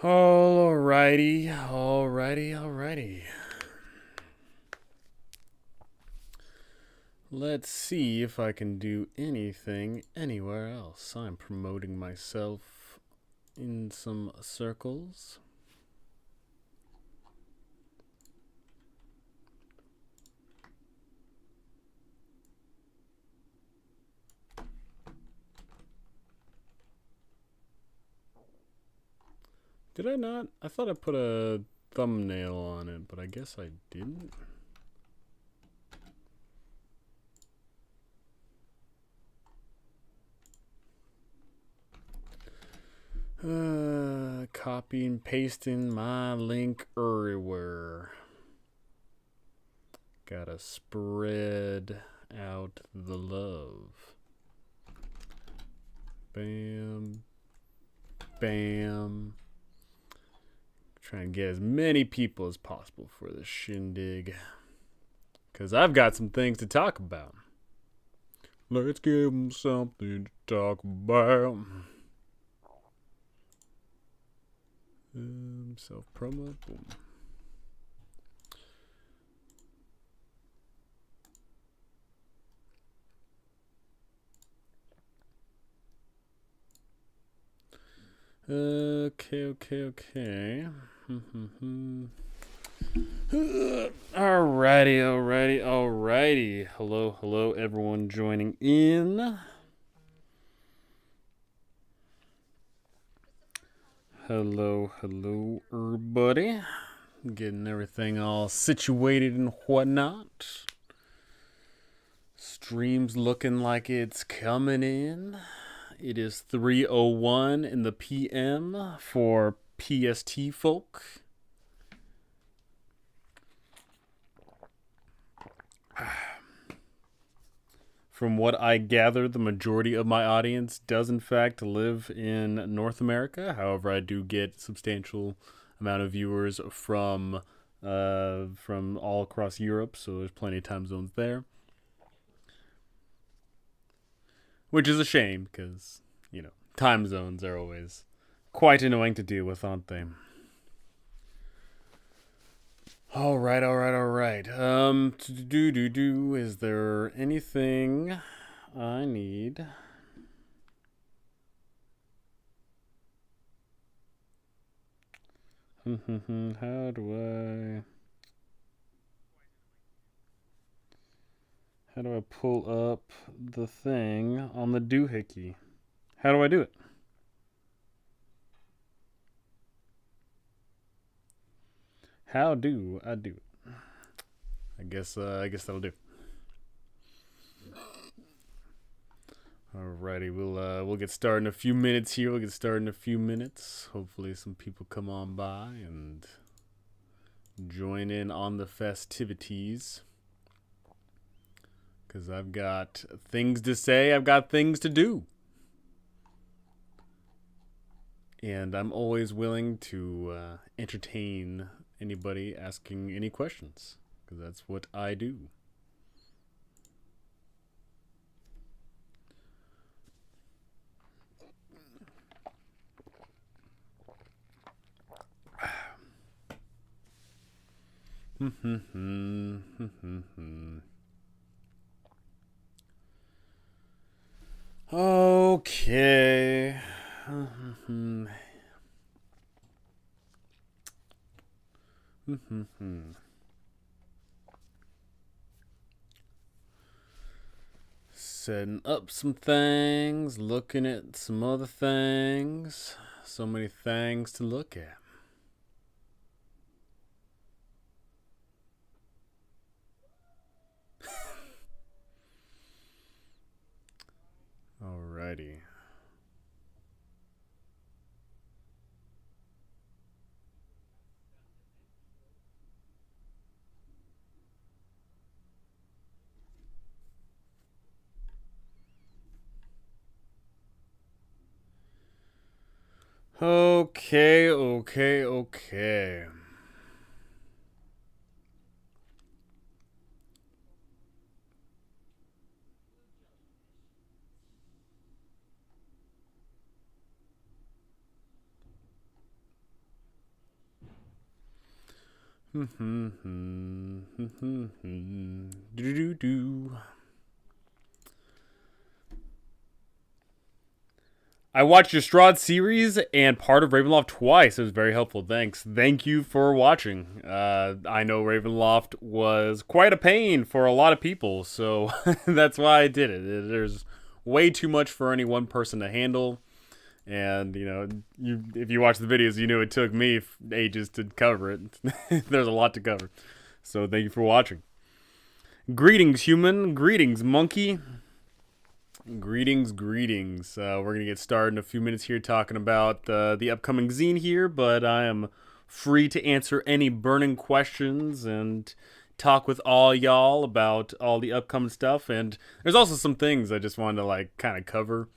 Alrighty. Let's see if I can do anything anywhere else. I'm promoting myself in some circles. Did I not? I thought I put a thumbnail on it, but I guess I didn't. Copy and pasting my link everywhere. Gotta spread out the love. Bam. Bam. Try and get as many people as possible for this shindig. Because I've got some things to talk about. Let's give them something to talk about. Self-promo. Boom. Okay. Alrighty. Hello, everyone joining in. Hello, everybody. Getting everything all situated and whatnot. Stream's looking like it's coming in. It is 3:01 in the PM for PST folk. From what I gather, the majority of my audience does in fact live in North America. However, I do get substantial amount of viewers from all across Europe, so there's plenty of time zones there. Which is a shame, because, time zones are always quite annoying to deal with, aren't they? Alright. Is there anything I need? How do I pull up the thing on the doohickey? How do I do it? How do I do it? I guess that'll do. Alrighty, we'll get started in a few minutes here. Hopefully some people come on by and join in on the festivities. Because I've got things to say, I've got things to do. And I'm always willing to entertain anybody asking any questions, because that's what I do. Okay. Setting up some things, looking at some other things. So many things to look at. Alrighty. Okay. Do-do-do-do. I watched your Strahd series and part of Ravenloft twice. It was very helpful. Thanks. Thank you for watching. I know Ravenloft was quite a pain for a lot of people, so that's why I did it. There's way too much for any one person to handle. And, if you watch the videos, you knew it took me ages to cover it. There's a lot to cover. So thank you for watching. Greetings, human. Greetings, monkey. Greetings. We're going to get started in a few minutes here talking about the upcoming zine here, but I am free to answer any burning questions and talk with all y'all about all the upcoming stuff. And there's also some things I just wanted to kind of cover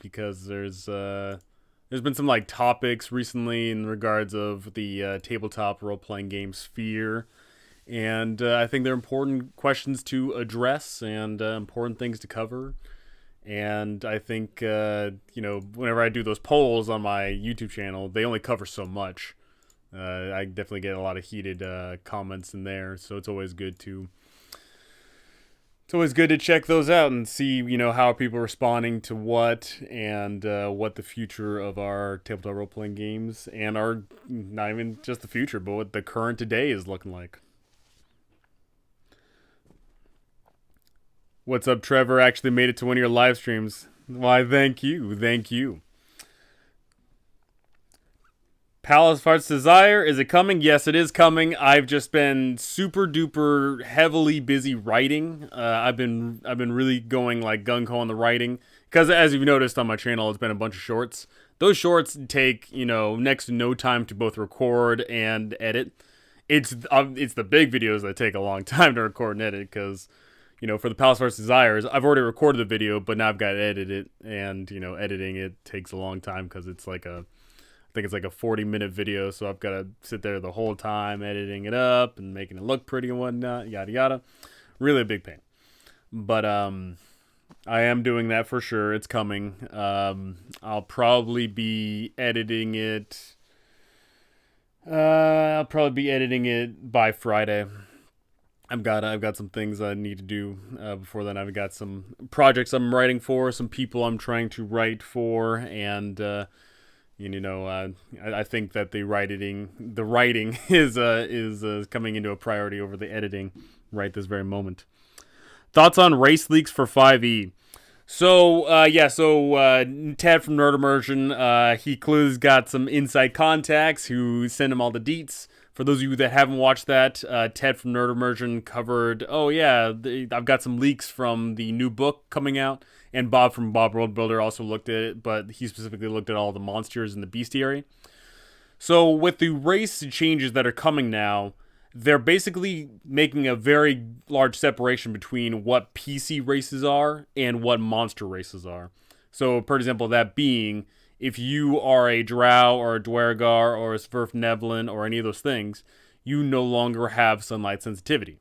because there's been some topics recently in regards of the tabletop role-playing game sphere. And I think they're important questions to address and important things to cover. And I think, whenever I do those polls on my YouTube channel, they only cover so much. I definitely get a lot of heated comments in there. So it's always good to check those out and see, how people are responding to what and what the future of our tabletop role-playing games and our, not even just the future, but what the current today is looking like. What's up, Trevor? Actually made it to one of your live streams. Why, thank you. Palace of Heart's Desire, is it coming? Yes, it is coming. I've just been super duper heavily busy writing. I've been really going gung-ho on the writing because, as you've noticed on my channel, it's been a bunch of shorts. Those shorts take next to no time to both record and edit. It's the big videos that take a long time to record and edit because, for the Palace of Heart's Desires, I've already recorded the video, but now I've got to edit it, and, editing it takes a long time because it's I think it's a 40-minute video, so I've got to sit there the whole time editing it up and making it look pretty and whatnot, yada yada. Really a big pain. But I am doing that for sure. It's coming. I'll probably be editing it. By Friday. I've got some things I need to do before then. I've got some projects I'm writing for, some people I'm trying to write for, and I think that the writing is coming into a priority over the editing right this very moment. Thoughts on race leaks for 5e? So Ted from Nerd Immersion, he clearly's got some inside contacts who send him all the deets. For those of you that haven't watched that, Ted from Nerd Immersion covered, I've got some leaks from the new book coming out, and Bob from Bob World Builder also looked at it, but he specifically looked at all the monsters in the bestiary. So with the race changes that are coming now, they're basically making a very large separation between what PC races are and what monster races are. So, for example, that being, if you are a Drow or a Dwergar or a Svirfneblin or any of those things, you no longer have sunlight sensitivity.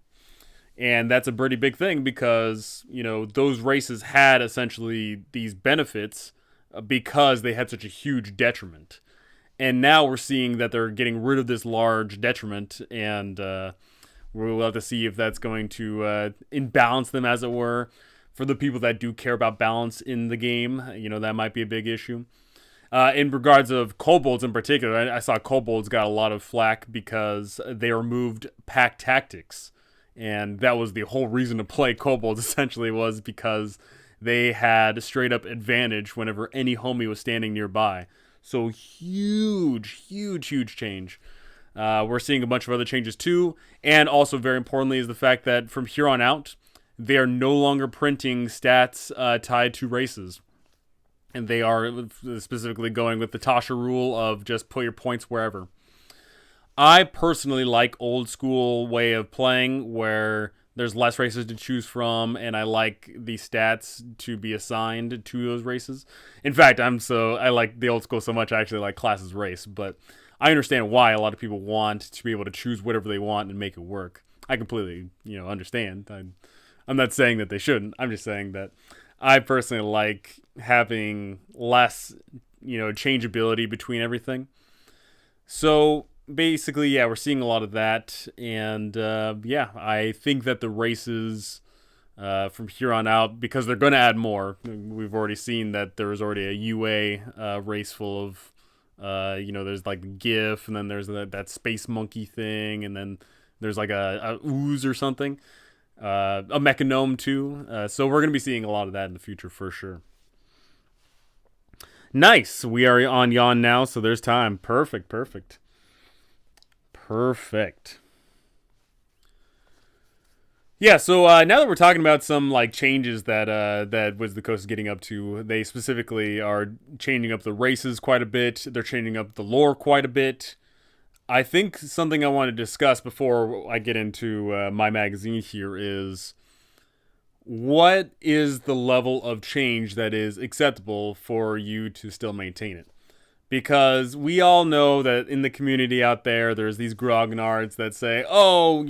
And that's a pretty big thing because, those races had essentially these benefits because they had such a huge detriment. And now we're seeing that they're getting rid of this large detriment, and we'll have to see if that's going to imbalance them, as it were. For the people that do care about balance in the game, that might be a big issue. In regards of kobolds in particular, I saw kobolds got a lot of flack because they removed pack tactics. And that was the whole reason to play kobolds, essentially, was because they had straight up advantage whenever any homie was standing nearby. So huge change. We're seeing a bunch of other changes too. And also, very importantly, is the fact that from here on out, they are no longer printing stats tied to races. And they are specifically going with the Tasha rule of just put your points wherever. I personally like old school way of playing where there's less races to choose from, and I like the stats to be assigned to those races. In fact, I like the old school so much I actually like classes race, but I understand why a lot of people want to be able to choose whatever they want and make it work. I completely, understand. I'm not saying that they shouldn't. I'm just saying that I personally like having less, changeability between everything. So basically, yeah, we're seeing a lot of that, and yeah, I think that the races from here on out, because they're going to add more. We've already seen that there was already a UA race full of, there's like the GIF, and then there's that space monkey thing, and then there's like a ooze or something, a mechanome too. So we're going to be seeing a lot of that in the future for sure. Nice. We are on Yawn now, so there's time. Perfect. Perfect. Perfect. Yeah, so now that we're talking about some like changes that Wizard of the Coast is getting up to, they specifically are changing up the races quite a bit. They're changing up the lore quite a bit. I think something I want to discuss before I get into my magazine here is what is the level of change that is acceptable for you to still maintain it? Because we all know that in the community out there, there's these grognards that say, oh,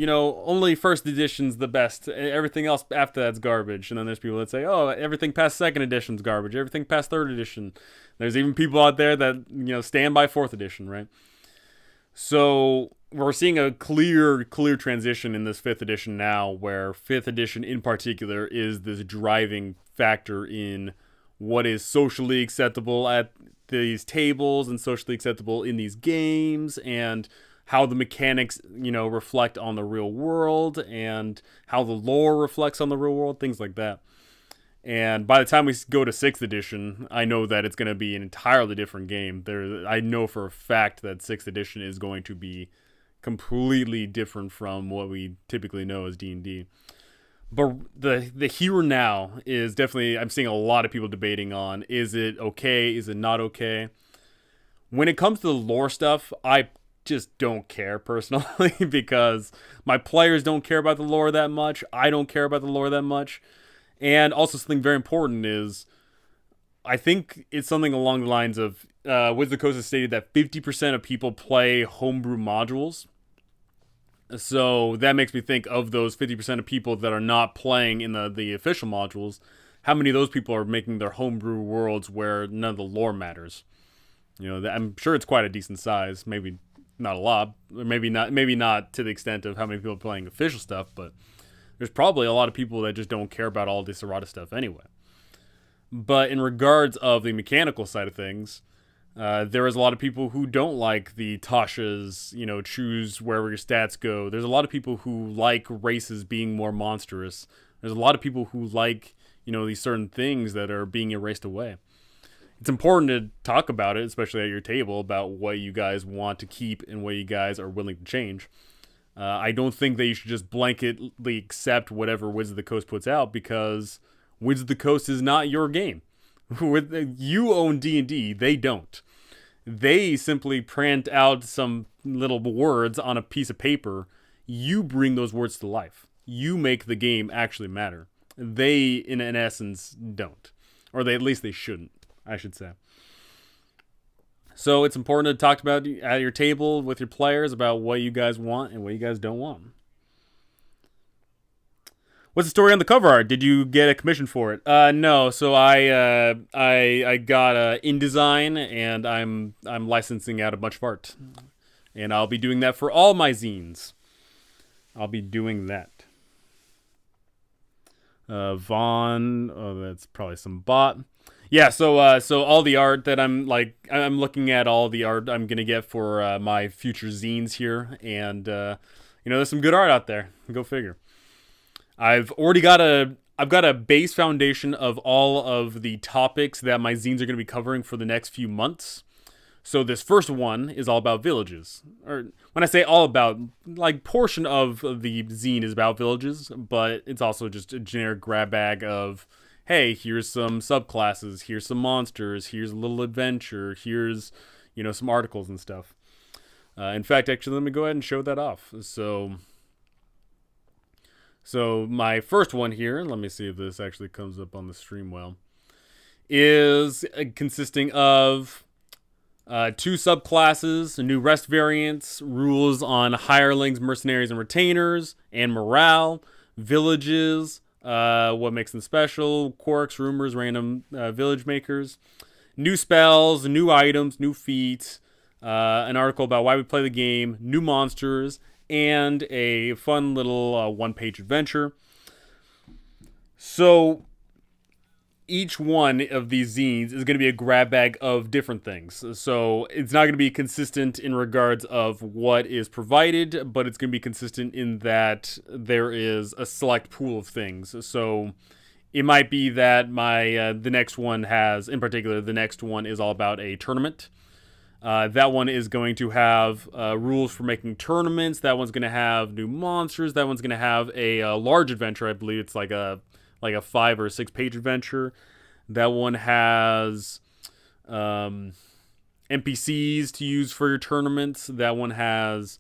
only first edition's the best. Everything else after that's garbage. And then there's people that say, oh, everything past second edition's garbage. Everything past third edition. There's even people out there that, stand by fourth edition, right? So we're seeing a clear transition in this fifth edition now, where fifth edition in particular is this driving factor in what is socially acceptable at these tables and socially acceptable in these games, and how the mechanics, reflect on the real world, and how the lore reflects on the real world, things like that. And by the time we go to 6th edition, I know that it's going to be an entirely different game. I know for a fact that 6th edition is going to be completely different from what we typically know as D&D. But the here and now is definitely, I'm seeing a lot of people debating on, is it okay, is it not okay? When it comes to the lore stuff, I just don't care personally because my players don't care about the lore that much. I don't care about the lore that much. And also something very important is, I think it's something along the lines of, Wizard of the Coast has stated that 50% of people play homebrew modules. So that makes me think of those 50% of people that are not playing in the official modules. How many of those people are making their homebrew worlds where none of the lore matters? I'm sure it's quite a decent size. Maybe not a lot, or maybe not to the extent of how many people are playing official stuff, but there's probably a lot of people that just don't care about all this errata stuff anyway. But in regards of the mechanical side of things, there is a lot of people who don't like the Tasha's, choose wherever your stats go. There's a lot of people who like races being more monstrous. There's a lot of people who like, these certain things that are being erased away. It's important to talk about it, especially at your table, about what you guys want to keep and what you guys are willing to change. I don't think that you should just blanketly accept whatever Wizard of the Coast puts out, because Wizard of the Coast is not your game. You own D&D, they don't. They simply print out some little words on a piece of paper. You bring those words to life. You make the game actually matter. They, in essence, don't. Or at least they shouldn't, I should say. So it's important to talk about at your table with your players about what you guys want and what you guys don't want. What's the story on the cover art? Did you get a commission for it? No. So I got InDesign, and I'm licensing out a bunch of art, and I'll be doing that for all my zines. I'll be doing that. Vaughn. Oh, that's probably some bot. Yeah, so all the art that I'm looking at, all the art I'm gonna get for my future zines here, and there's some good art out there. Go figure. I've got a base foundation of all of the topics that my zines are gonna be covering for the next few months. So this first one is all about villages. Or when I say all about, portion of the zine is about villages, but it's also just a generic grab bag of, hey, here's some subclasses, here's some monsters, here's a little adventure, here's, some articles and stuff. In fact, actually, let me go ahead and show that off. So my first one here, let me see if this actually comes up on the stream well, is consisting of 2 subclasses, new rest variants, rules on hirelings, mercenaries, and retainers, and morale, villages, what makes them special, quirks, rumors, random village makers, new spells, new items, new feats, an article about why we play the game, new monsters, and a fun little one-page adventure. So each one of these zines is going to be a grab bag of different things. So it's not going to be consistent in regards of what is provided, but it's going to be consistent in that there is a select pool of things. So it might be that the next one has, in particular, the next one is all about a tournament. That one is going to have rules for making tournaments. That one's going to have new monsters. That one's going to have a large adventure. I believe it's like a 5 or 6 page adventure. That one has NPCs to use for your tournaments. That one has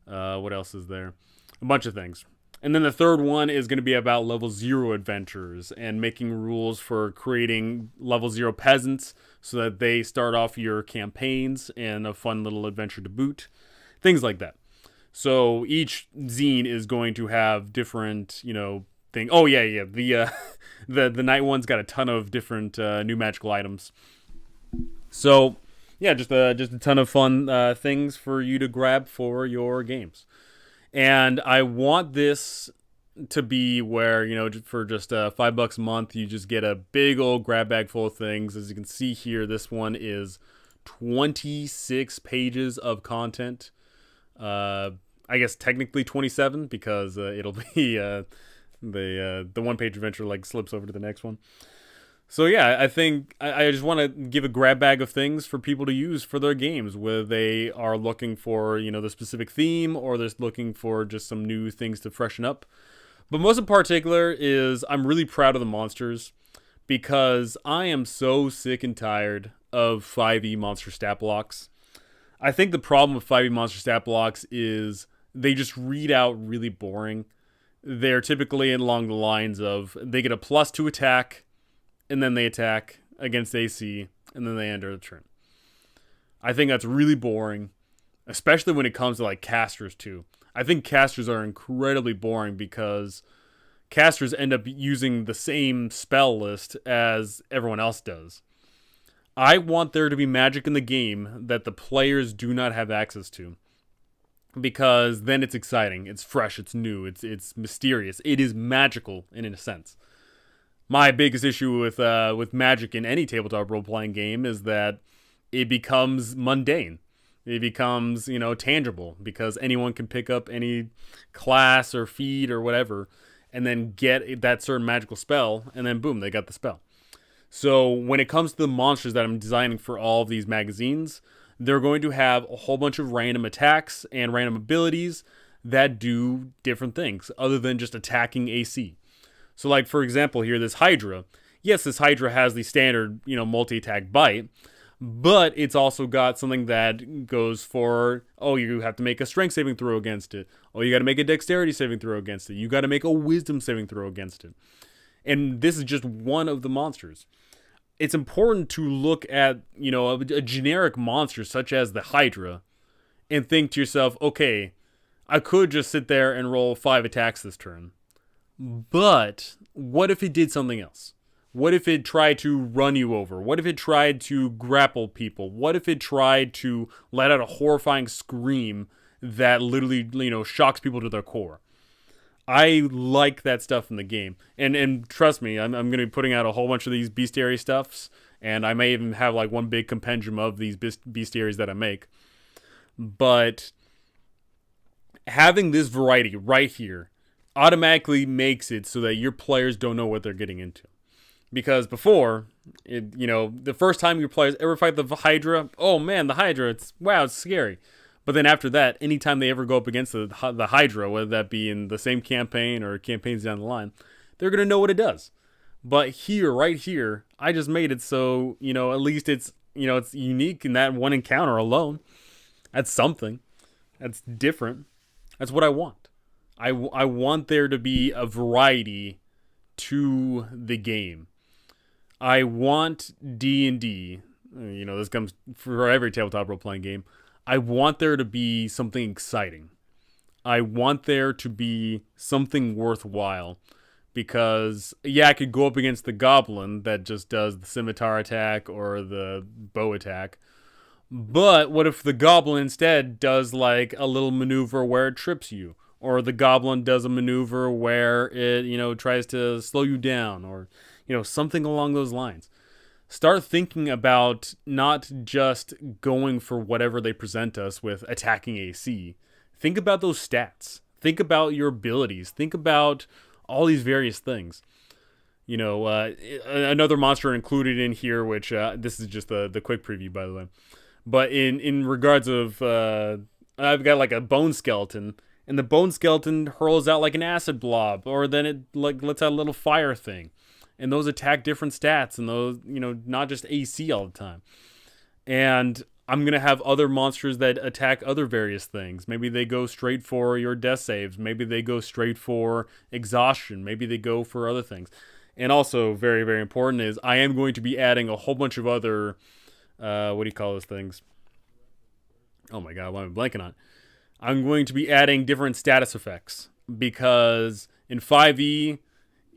what else is there? A bunch of things. And then the third one is going to be about level 0 adventures and making rules for creating level 0 peasants so that they start off your campaigns and a fun little adventure to boot. Things like that. So each zine is going to have different, thing. Oh yeah. The night one's got a ton of different new magical items. So yeah, just a ton of fun things for you to grab for your games. And I want this to be where, for just $5 a month, you just get a big old grab bag full of things. As you can see here, this one is 26 pages of content. I guess technically 27 because it'll be the one-page adventure slips over to the next one. So yeah, I think I just want to give a grab bag of things for people to use for their games, whether they are looking for, the specific theme or they're looking for just some new things to freshen up. But most in particular is I'm really proud of the monsters because I am so sick and tired of 5e monster stat blocks. I think the problem with 5e monster stat blocks is they just read out really boring. They're typically along the lines of they get a +2 attack, and then they attack against AC, and then they enter the turn. I think that's really boring, especially when it comes to casters too. I think casters are incredibly boring because casters end up using the same spell list as everyone else does. I want there to be magic in the game that the players do not have access to. Because then it's exciting, it's fresh, it's new, it's mysterious, it is magical in a sense. My biggest issue with magic in any tabletop role-playing game is that it becomes mundane. It becomes, tangible because anyone can pick up any class or feat or whatever and then get that certain magical spell and then boom, they got the spell. So when it comes to the monsters that I'm designing for all of these magazines, they're going to have a whole bunch of random attacks and random abilities that do different things other than just attacking AC. So for example here, this Hydra. Yes, this Hydra has the standard, multi-attack bite, but it's also got something that goes for, you have to make a strength saving throw against it. You got to make a dexterity saving throw against it. You got to make a wisdom saving throw against it. And this is just one of the monsters. It's important to look at, a generic monster such as the Hydra and think to yourself, okay, I could just sit there and roll 5 attacks this turn. But what if it did something else? What if it tried to run you over? What if it tried to grapple people? What if it tried to let out a horrifying scream that literally, shocks people to their core? I like that stuff in the game. And trust me, I'm going to be putting out a whole bunch of these bestiary stuffs. And I may even have one big compendium of these bestiaries that I make. But having this variety right here automatically makes it so that your players don't know what they're getting into. Because before, the first time your players ever fight the Hydra, oh man, the Hydra, it's scary. But then after that, anytime they ever go up against the Hydra, whether that be in the same campaign or campaigns down the line, they're going to know what it does. But here, right here, I just made it so, at least it's, it's unique in that one encounter alone. That's something. That's different. That's what I want. I want there to be a variety to the game. I want D&D, this comes for every tabletop role-playing game. I want there to be something exciting. I want there to be something worthwhile. Because, I could go up against the goblin that just does the scimitar attack or the bow attack. But what if the goblin instead does like a little maneuver where it trips you? Or the goblin does a maneuver where it, tries to slow you down, or, something along those lines. Start thinking about not just going for whatever they present us with attacking AC. Think about those stats. Think about your abilities. Think about all these various things. Another monster included in here, which this is just the quick preview, by the way. But in regards of, I've got like a bone skeleton, and the bone skeleton hurls out like an acid blob, or then it like lets out a little fire thing, and those attack different stats, and those not just AC all the time. And I'm gonna have other monsters that attack other various things. Maybe they go straight for your death saves. Maybe they go straight for exhaustion. Maybe they go for other things. And also, very, very important is I am going to be adding a whole bunch of other, what do you call those things? Oh my god, why am I blanking on? I'm going to be adding different status effects, because in 5e,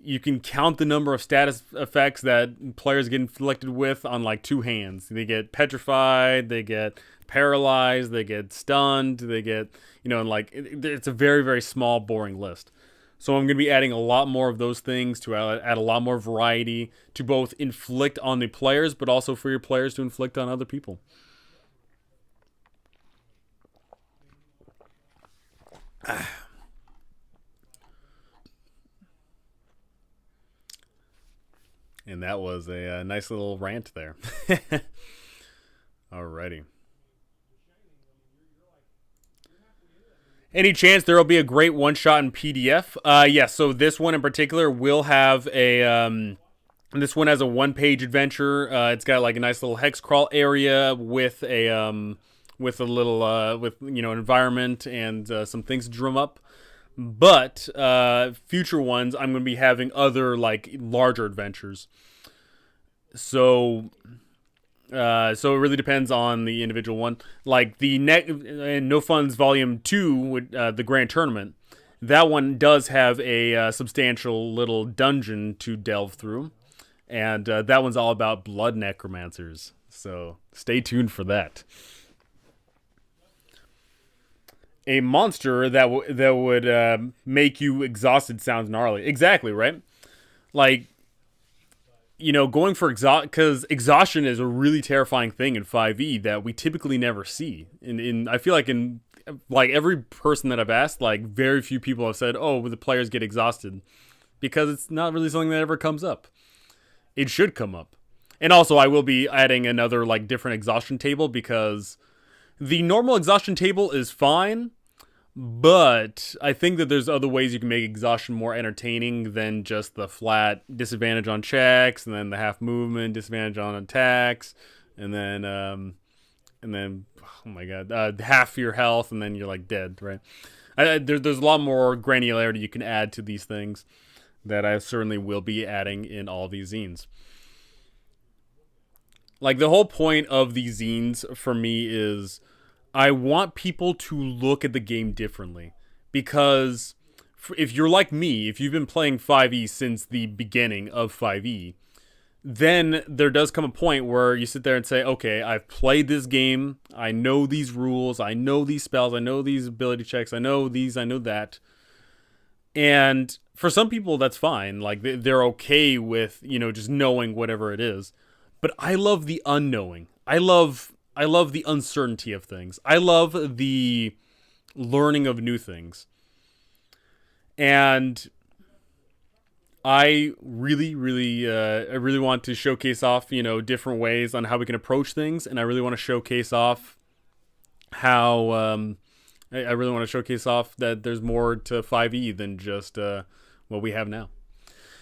you can count the number of status effects that players get inflicted with on like two hands. They get petrified, they get paralyzed, they get stunned, they get, and like it's a very, very small, boring list. So I'm going to be adding a lot more of those things to add a lot more variety to both inflict on the players, but also for your players to inflict on other people. And that was a nice little rant there. Alrighty. Any chance there will be a great one-shot in PDF? Yes, so this one in particular will have a... this one has a one-page adventure. It's got like a nice little hex crawl area with a little environment and some things to drum up. But future ones, I'm going to be having other like larger adventures. So it really depends on the individual one. Like the No Funds Volume 2, with the Grand Tournament, that one does have a substantial little dungeon to delve through. And that one's all about blood necromancers. So stay tuned for that. A monster that would make you exhausted sounds gnarly. Exactly, right? Like, going for because exhaustion is a really terrifying thing in 5e that we typically never see. I feel like in like every person that I've asked, like very few people have said, "Oh, the players get exhausted," because it's not really something that ever comes up. It should come up. And also, I will be adding another like different exhaustion table, because the normal exhaustion table is fine, but I think that there's other ways you can make exhaustion more entertaining than just the flat disadvantage on checks, and then the half movement disadvantage on attacks, and then oh my god, half your health, and then you're like dead, right? There's a lot more granularity you can add to these things that I certainly will be adding in all these zines. Like, the whole point of these zines for me is I want people to look at the game differently. Because if you're like me, if you've been playing 5e since the beginning of 5e, then there does come a point where you sit there and say, okay, I've played this game, I know these rules, I know these spells, I know these ability checks, I know these, I know that. And for some people, that's fine. Like, they're okay with, just knowing whatever it is. But I love the unknowing. I love the uncertainty of things. I love the learning of new things. And I really want to showcase off, different ways on how we can approach things. And I really want to showcase off how, I really want to showcase off that there's more to 5e than just what we have now.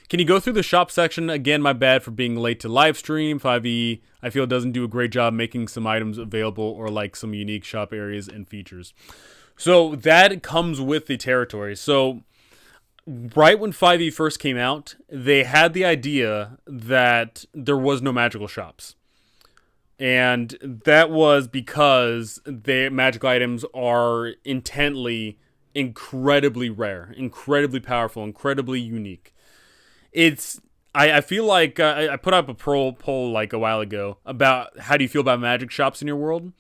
Can you go through the shop section? Again, my bad for being late to live stream. 5e, I feel, doesn't do a great job making some items available, or like some unique shop areas and features. So that comes with the territory. So right when 5e first came out, they had the idea that there was no magical shops. And that was because the magical items are intently incredibly rare, incredibly powerful, incredibly unique. I feel like I put up a poll like a while ago about how do you feel about magic shops in your world,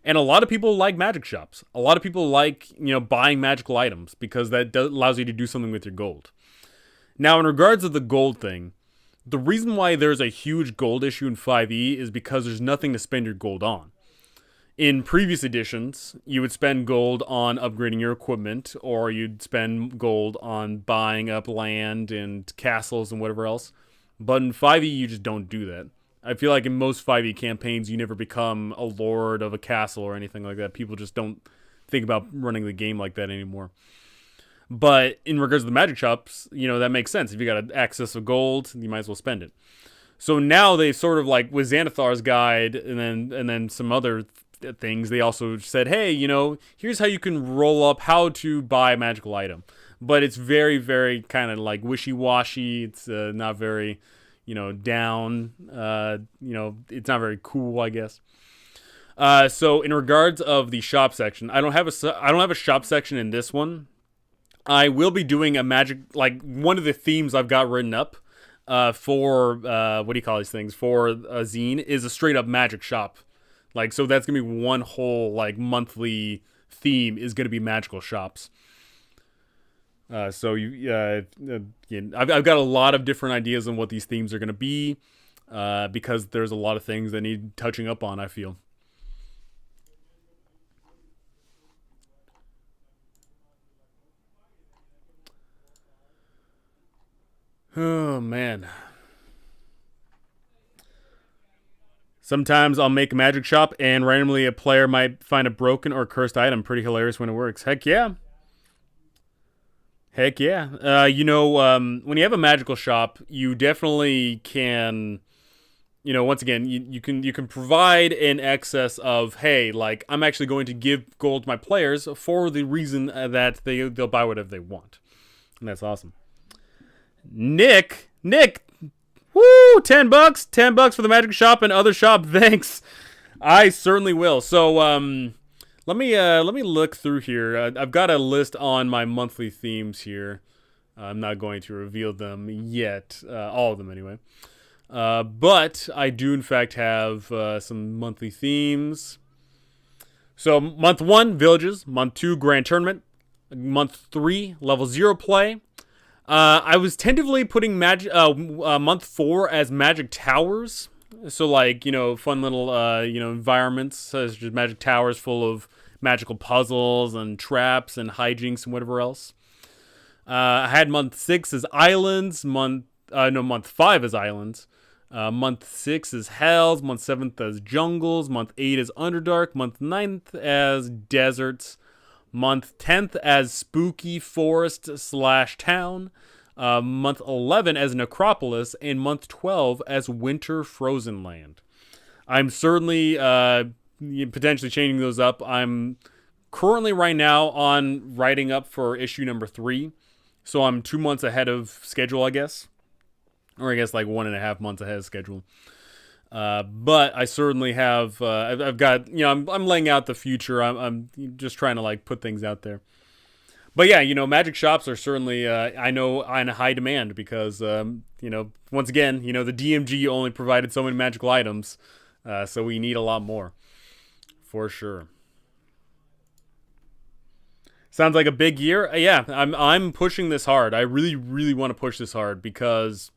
and a lot of people like magic shops. A lot of people like buying magical items because that allows you to do something with your gold. Now, in regards to the gold thing, the reason why there's a huge gold issue in 5e is because there's nothing to spend your gold on. In previous editions, you would spend gold on upgrading your equipment, or you'd spend gold on buying up land and castles and whatever else. But in 5e, you just don't do that. I feel like in most 5e campaigns, you never become a lord of a castle or anything like that. People just don't think about running the game like that anymore. But in regards to the magic shops, that makes sense. If you got access to gold, you might as well spend it. So now they sort of like with Xanathar's guide and then some other things, they also said, hey, here's how you can roll up how to buy a magical item. But it's very, very kind of like wishy-washy. It's not very, down. It's not very cool, I guess. So in regards of the shop section, I don't have a shop section in this one. I will be doing a magic, like one of the themes I've got written up for what do you call these things? For a zine is a straight up magic shop. Like, so that's gonna be one whole like monthly theme is gonna be magical shops. So I've got a lot of different ideas on what these themes are gonna be, because there's a lot of things that need touching up on, I feel. Oh man. Sometimes I'll make a magic shop and randomly a player might find a broken or cursed item. Pretty hilarious when it works. Heck yeah. Heck yeah. When you have a magical shop, you definitely can, once again, you can provide an excess of, hey, like, I'm actually going to give gold to my players for the reason that they'll buy whatever they want. And that's awesome. Nick, woo, $10, $10 for the magic shop and other shop. Thanks. I certainly will. So, let me look through here. I've got a list on my monthly themes here. I'm not going to reveal them yet, all of them anyway. But I do in fact have some monthly themes. So month 1, villages. Month 2, grand tournament. Month 3, level 0 play. I was tentatively putting month 4 as magic towers. So like, fun little, environments such as magic towers full of magical puzzles and traps and hijinks and whatever else. I had month 6 as islands. Month 5 as islands. Month 6 is hells. Month 7th as jungles. Month 8 is underdark. Month 9th as deserts. Month 10th as spooky forest / town. Month 11 as necropolis. And month 12 as winter frozen land. I'm certainly potentially changing those up. I'm currently right now on writing up for issue number 3. So I'm 2 months ahead of schedule, I guess. Or I guess like 1.5 months ahead of schedule. But I certainly have, I've got, I'm laying out the future. I'm just trying to like put things out there. But yeah, magic shops are certainly, I know, in high demand because, once again, the DMG only provided so many magical items. So we need a lot more. For sure. Sounds like a big year. Yeah, I'm pushing this hard. I really, really want to push this hard because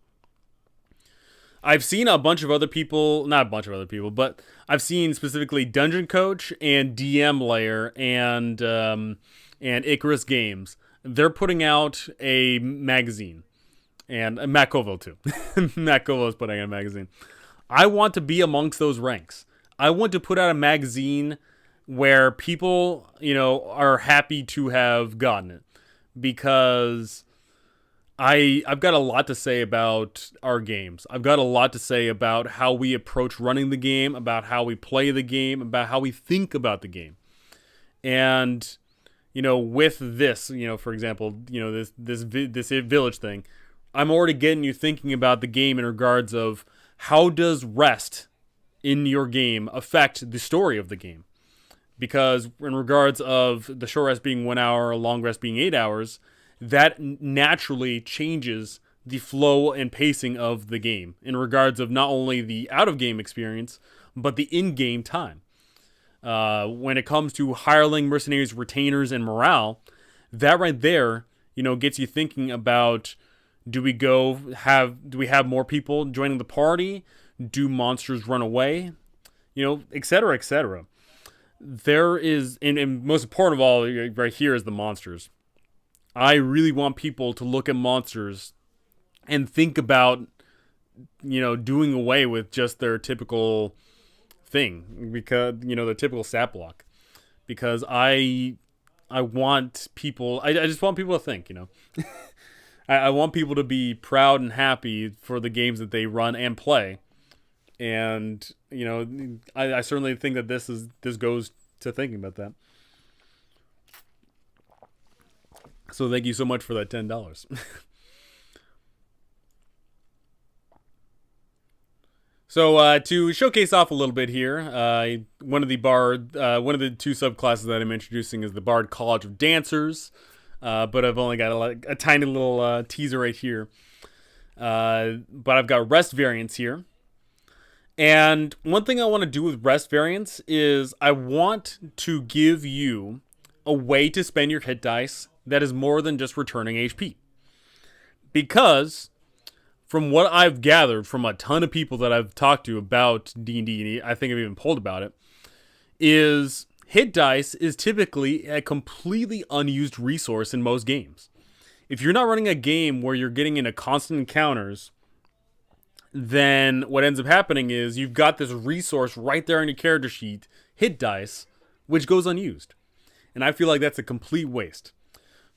I've seen a bunch of other people, not a bunch of other people, but I've seen specifically Dungeon Coach and DM Layer and Icarus Games. They're putting out a magazine. And Matt Colville, too. Matt Colville is putting out a magazine. I want to be amongst those ranks. I want to put out a magazine where people, are happy to have gotten it. Because I've got a lot to say about our games. I've got a lot to say about how we approach running the game, about how we play the game, about how we think about the game. And, with this, for example, this village thing, I'm already getting you thinking about the game in regards of how does rest in your game affect the story of the game? Because in regards of the short rest being 1 hour, long rest being 8 hours, that naturally changes the flow and pacing of the game in regards of not only the out of game experience, but the in game time. When it comes to hireling, mercenaries, retainers, and morale, that right there, gets you thinking about: do we have more people joining the party? Do monsters run away? Et cetera, et cetera. There is, and most important of all, right here is the monsters. I really want people to look at monsters and think about, doing away with just their typical thing, because, the typical stat block. Because I want people, I just want people to think, I want people to be proud and happy for the games that they run and play. And, I certainly think that this goes to thinking about that. So thank you so much for that $10. So to showcase off a little bit here, one of the two subclasses that I'm introducing is the Bard College of Dancers, but I've only got a tiny little teaser right here. But I've got rest variants here. And one thing I want to do with rest variants is I want to give you a way to spend your hit dice that is more than just returning HP. Because from what I've gathered from a ton of people that I've talked to about D&D, I think I've even polled about it, is hit dice is typically a completely unused resource in most games. If you're not running a game where you're getting into constant encounters, then what ends up happening is you've got this resource right there on your character sheet, hit dice, which goes unused. And I feel like that's a complete waste.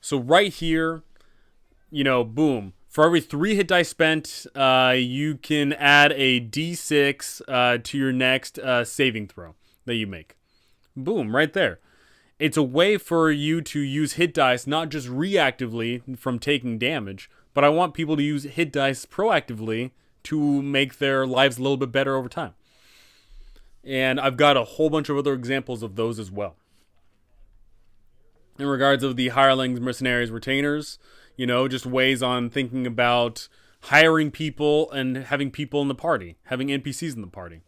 So right here, boom. For every 3 hit dice spent, you can add a D6 to your next saving throw that you make. Boom, right there. It's a way for you to use hit dice not just reactively from taking damage, but I want people to use hit dice proactively to make their lives a little bit better over time. And I've got a whole bunch of other examples of those as well. In regards of the hirelings, mercenaries, retainers, just ways on thinking about hiring people and having people in the party, having NPCs in the party.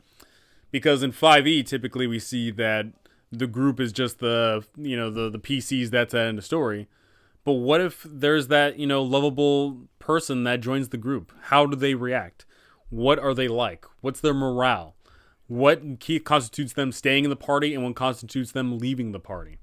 Because in 5e, typically we see that the group is just the PCs that's at end of story. But what if there's that, lovable person that joins the group? How do they react? What are they like? What's their morale? What constitutes them staying in the party and what constitutes them leaving the party?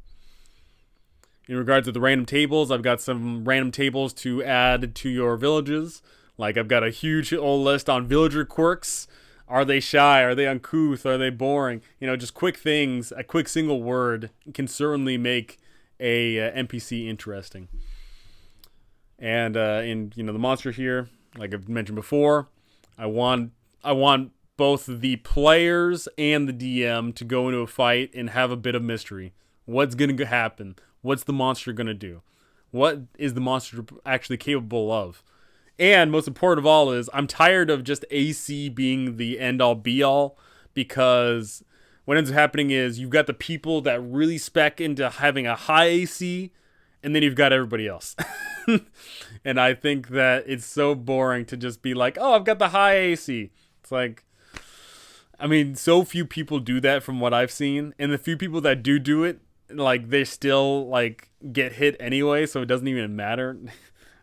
In regards to the random tables, I've got some random tables to add to your villages. Like I've got a huge old list on villager quirks. Are they shy? Are they uncouth? Are they boring? Just quick things. A quick single word can certainly make a NPC interesting. And in the monster here, like I've mentioned before, I want both the players and the DM to go into a fight and have a bit of mystery. What's going to happen? What's the monster going to do? What is the monster actually capable of? And most important of all is I'm tired of just AC being the end-all be-all, because what ends up happening is you've got the people that really spec into having a high AC, and then you've got everybody else. And I think that it's so boring to just be like, oh, I've got the high AC. It's like, so few people do that from what I've seen. And the few people that do it, like, they still, like, get hit anyway, so it doesn't even matter.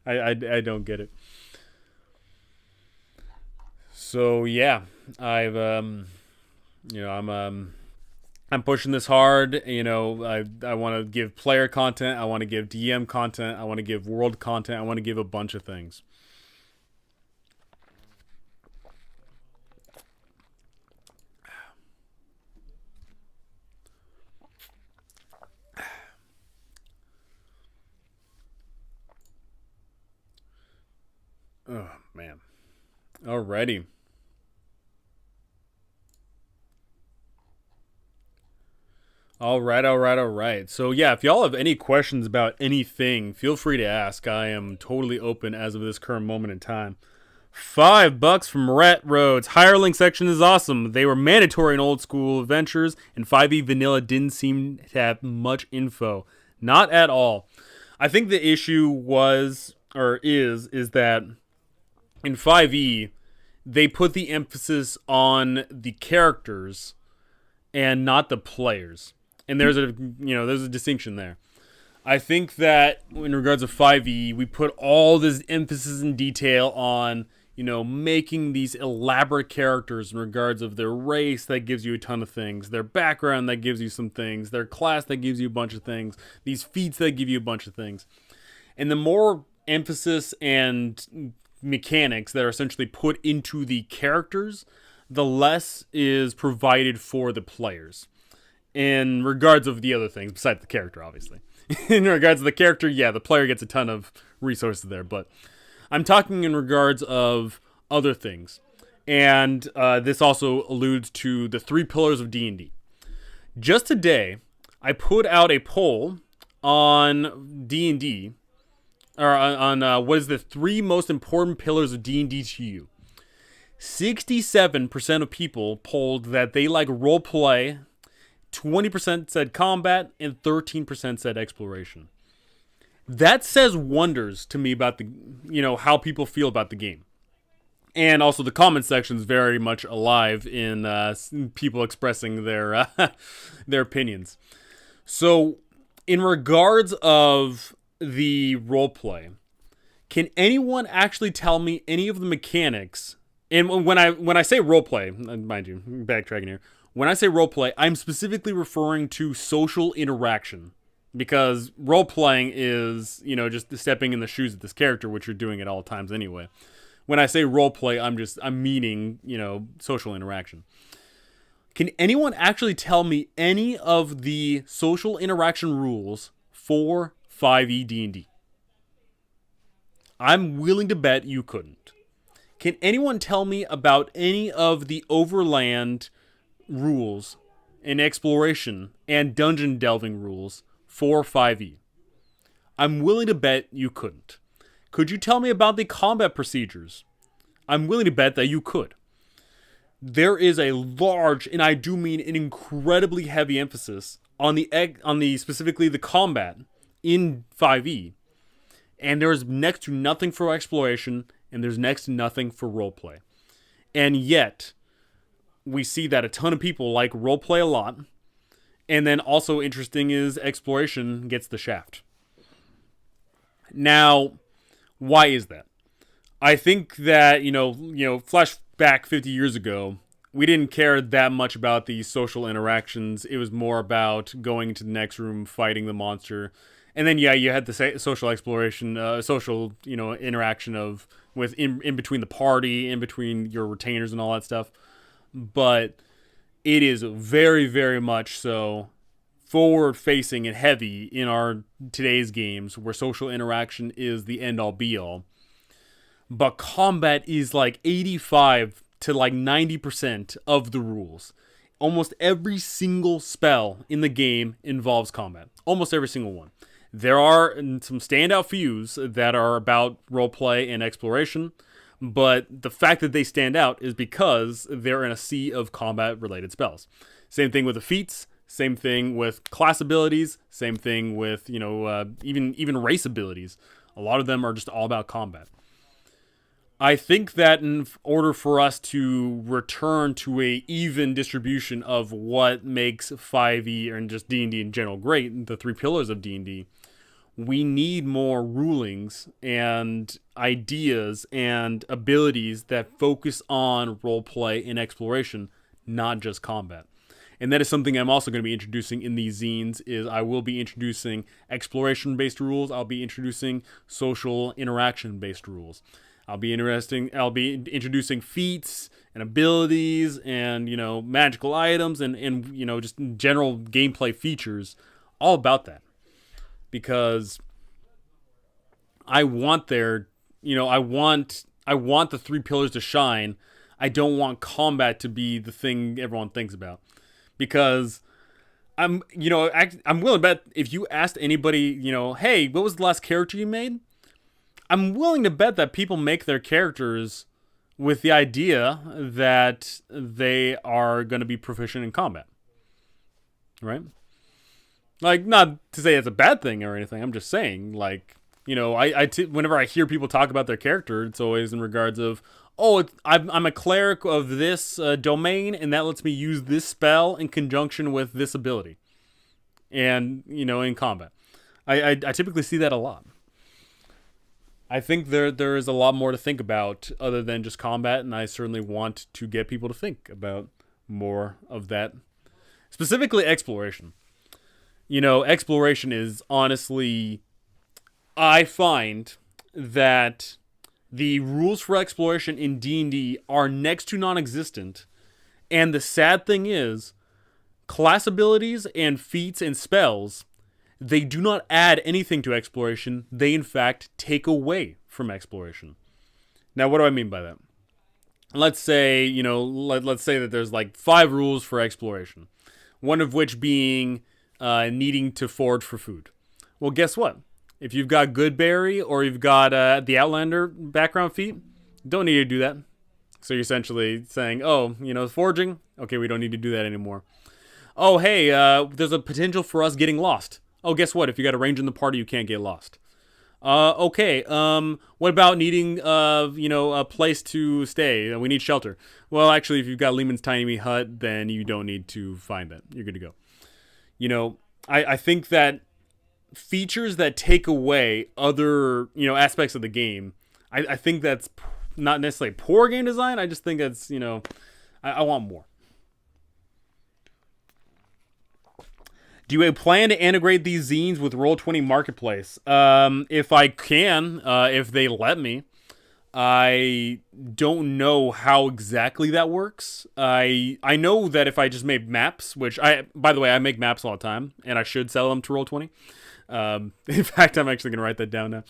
I don't get it. So, yeah, I'm pushing this hard. I want to give player content. I want to give DM content. I want to give world content. I want to give a bunch of things. Oh, man. Alrighty. All right. So yeah, if y'all have any questions about anything, feel free to ask. I am totally open as of this current moment in time. $5 from Rat Roads. Hireling section is awesome. They were mandatory in old school adventures, and 5e vanilla didn't seem to have much info. Not at all. I think the issue was, or is that In 5e, they put the emphasis on the characters and not the players. And there's a distinction there. I think that in regards to 5e, we put all this emphasis and detail on, making these elaborate characters in regards of their race that gives you a ton of things, their background that gives you some things, their class that gives you a bunch of things, these feats that give you a bunch of things. And the more emphasis and mechanics that are essentially put into the characters, the less is provided for the players. In regards of the other things, besides the character, obviously. In regards to the character, yeah, the player gets a ton of resources there, but I'm talking in regards of other things. And this also alludes to the 3 pillars of D&D. Just today, I put out a poll on D&D, or on what is the 3 most important pillars of D&D to you. 67% of people polled that they like roleplay, 20% said combat, and 13% said exploration. That says wonders to me about how people feel about the game. And also the comment section is very much alive in people expressing their their opinions. So, in regards of the roleplay, can anyone actually tell me any of the mechanics? And when I say roleplay, mind you, backtracking here. When I say roleplay, I'm specifically referring to social interaction. Because role-playing is, just stepping in the shoes of this character, which you're doing at all times anyway. When I say roleplay, I'm meaning, social interaction. Can anyone actually tell me any of the social interaction rules for 5e D&D? I'm willing to bet you couldn't. Can anyone tell me about any of the overland rules and exploration and dungeon delving rules for 5e? I'm willing to bet you couldn't. Could you tell me about the combat procedures? I'm willing to bet that you could. There is a large, and I do mean an incredibly heavy emphasis on the specifically the combat in 5e, and there's next to nothing for exploration, and there's next to nothing for roleplay. And yet, we see that a ton of people like roleplay a lot, and then also interesting is exploration gets the shaft. Now, why is that? I think that, flashback 50 years ago, we didn't care that much about the social interactions. It was more about going to the next room, fighting the monster. And then, you had the social exploration, social, interaction in between the party, in between your retainers and all that stuff. But it is very, very much so forward-facing and heavy in our today's games, where social interaction is the end-all, be-all. But combat is like 85 to like 90% of the rules. Almost every single spell in the game involves combat. Almost every single one. There are some standout fews that are about roleplay and exploration, but the fact that they stand out is because they're in a sea of combat-related spells. Same thing with the feats, same thing with class abilities, same thing with, even race abilities. A lot of them are just all about combat. I think that in order for us to return to a even distribution of what makes 5e and just D&D in general great, the 3 pillars of D&D, we need more rulings and ideas and abilities that focus on roleplay and exploration, not just combat. And that is something I'm also going to be introducing in these zines. Is I will be introducing exploration-based rules. I'll be introducing social interaction-based rules. I'll be introducing feats and abilities and, magical items and just general gameplay features, all about that. Because I want I want the 3 pillars to shine. I don't want combat to be the thing everyone thinks about. Because I'm willing to bet if you asked anybody, hey, what was the last character you made? I'm willing to bet that people make their characters with the idea that they are going to be proficient in combat. Right? Like, not to say it's a bad thing or anything. I'm just saying, like, Whenever I hear people talk about their character, it's always in regards of, oh, I'm a cleric of this domain, and that lets me use this spell in conjunction with this ability, and in combat. I typically see that a lot. I think there is a lot more to think about other than just combat, and I certainly want to get people to think about more of that. Specifically, exploration. Exploration is honestly, I find that the rules for exploration in D&D are next to non-existent, and the sad thing is, class abilities and feats and spells, they do not add anything to exploration. They, in fact, take away from exploration. Now, what do I mean by that? Let's say, let's say that there's like 5 rules for exploration. One of which being needing to forage for food. Well, guess what? If you've got Goodberry or you've got the Outlander background feat, don't need to do that. So you're essentially saying, oh, foraging? Okay, we don't need to do that anymore. Oh, hey, there's a potential for us getting lost. Oh, guess what? If you got a range in the party, you can't get lost. Okay, what about needing, a place to stay? We need shelter. Well, actually, if you've got Lehman's Tiny Hut, then you don't need to find that. You're good to go. I think that features that take away other, aspects of the game, I think that's not necessarily poor game design. I just think that's, I want more. Do you plan to integrate these zines with Roll20 Marketplace? If I can, if they let me. I don't know how exactly that works. I know that if I just made maps, which by the way, I make maps all the time, and I should sell them to Roll20. In fact, I'm actually going to write that down now.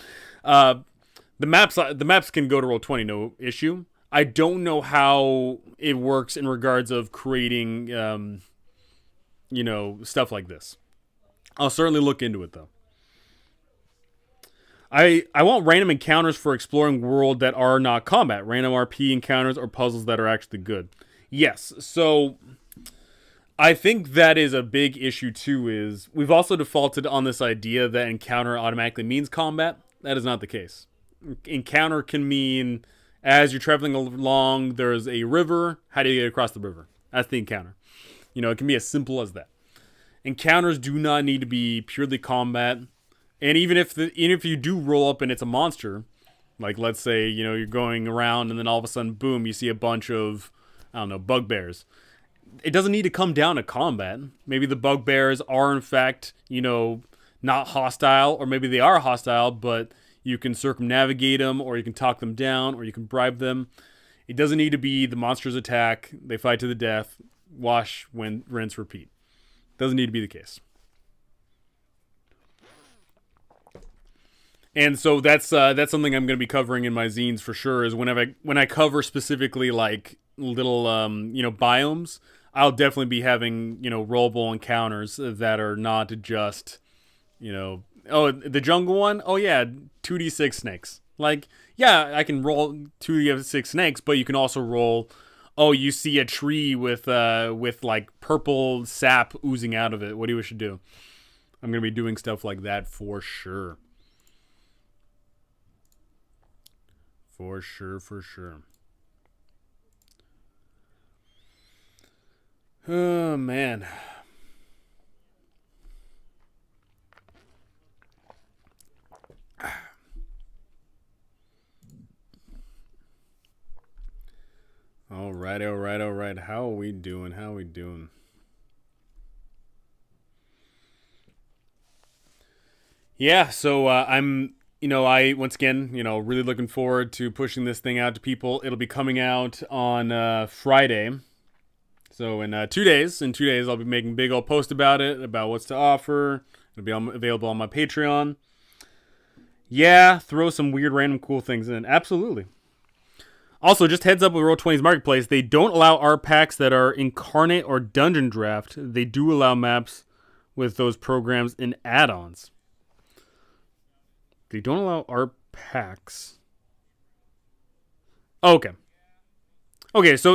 The maps can go to Roll20, no issue. I don't know how it works in regards of creating, stuff like this. I'll certainly look into it, though. I want random encounters for exploring world that are not combat. Random RP encounters or puzzles that are actually good. Yes, so I think that is a big issue, too, is we've also defaulted on this idea that encounter automatically means combat. That is not the case. Encounter can mean, as you're traveling along, there's a river. How do you get across the river? That's the encounter. It can be as simple as that. Encounters do not need to be purely combat. And even if you do roll up and it's a monster, like let's say, you're going around and then all of a sudden, boom, you see a bunch of, bugbears. It doesn't need to come down to combat. Maybe the bugbears are in fact, not hostile, or maybe they are hostile, but you can circumnavigate them, or you can talk them down, or you can bribe them. It doesn't need to be the monsters attack, they fight to the death, wash, rinse, repeat. Doesn't need to be the case. And so that's something I'm going to be covering in my zines for sure. Is when I cover specifically like little biomes, I'll definitely be having rollable encounters that are not just the jungle one. Oh yeah, 2d6 snakes. Like yeah, I can roll 2d6 snakes, but you can also roll. Oh, you see a tree with like purple sap oozing out of it. What do you wish to do? I'm gonna be doing stuff like that for sure. For sure. Oh, man. All right. How are we doing? Yeah, so I'm... I, once again, really looking forward to pushing this thing out to people. It'll be coming out on Friday. So in 2 days, I'll be making a big old post about it, about what's to offer. It'll be available on my Patreon. Yeah, throw some weird, random, cool things in. Absolutely. Also, just heads up with Roll20's Marketplace, they don't allow art packs that are Incarnate or Dungeon Draft. They do allow maps with those programs and add-ons. They don't allow art packs. Oh, okay. Okay, so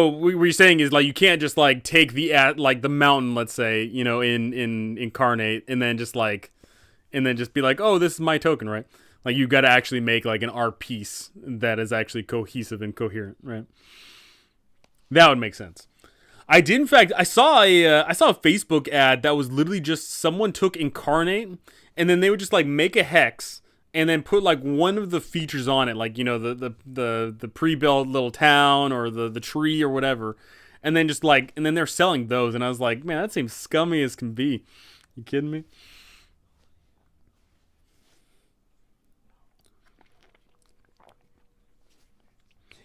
what you're saying is like you can't just like take the mountain, let's say, in Incarnate, and then just be like, oh, this is my token, right? Like you got to actually make like an art piece that is actually cohesive and coherent, right? That would make sense. I did, in fact, I saw a Facebook ad that was literally just someone took Incarnate and then they would just like make a hex and then put like one of the features on it, like the pre-built little town or the tree or whatever, and then just like and then they're selling those, and I was like, man, that seems scummy as can be. You kidding me?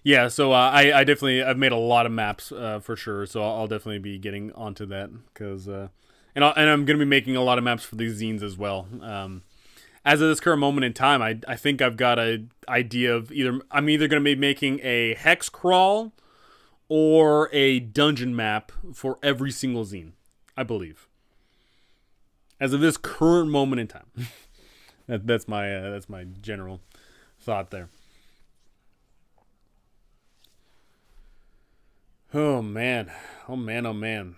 Yeah, so I definitely I've made a lot of maps for sure, so I'll definitely be getting onto that because and I'm gonna be making a lot of maps for these zines as well. As of this current moment in time, I think I've got a idea of I'm either gonna be making a hex crawl or a dungeon map for every single zine, I believe. As of this current moment in time, that's my general thought there. Oh man. Oh man, oh man.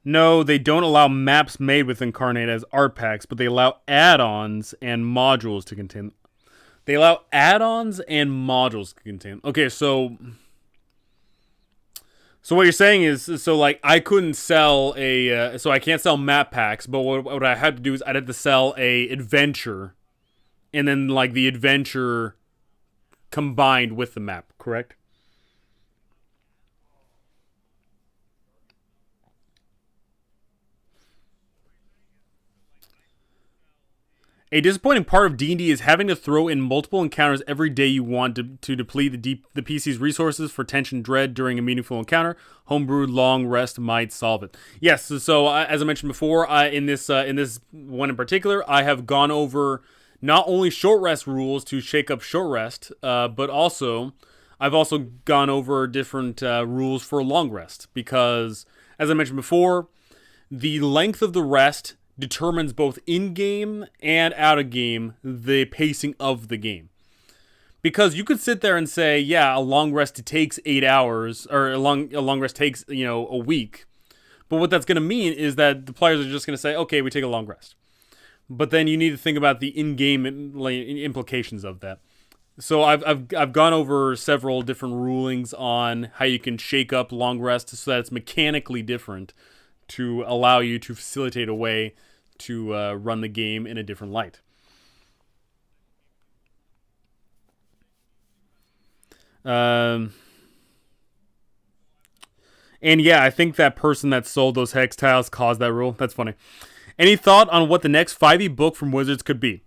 No, they don't allow maps made with Incarnate as art packs, but they allow add-ons and modules to contain. They allow add-ons and modules to contain. Okay, so what you're saying is, so like I couldn't sell so I can't sell map packs, but what I had to do is I'd have to sell a adventure, and then like the adventure combined with the map, correct? A disappointing part of D&D is having to throw in multiple encounters every day you want to deplete the PC's resources for tension dread during a meaningful encounter. Homebrewed long rest might solve it. Yes, so as I mentioned before, in this one in particular, I have gone over not only short rest rules to shake up short rest, but also I've also gone over different rules for long rest because, as I mentioned before, the length of the rest determines both in-game and out-of-game the pacing of the game. Because you could sit there and say, yeah, a long rest takes 8 hours, or a long rest takes, a week. But what that's going to mean is that the players are just going to say, okay, we take a long rest. But then you need to think about the in-game implications of that. So I've gone over several different rulings on how you can shake up long rest so that it's mechanically different to allow you to facilitate a way to run the game in a different light. Um, and yeah, I think that person that sold those hex tiles caused that rule. That's funny. Any thought on what the next 5e book from Wizards could be?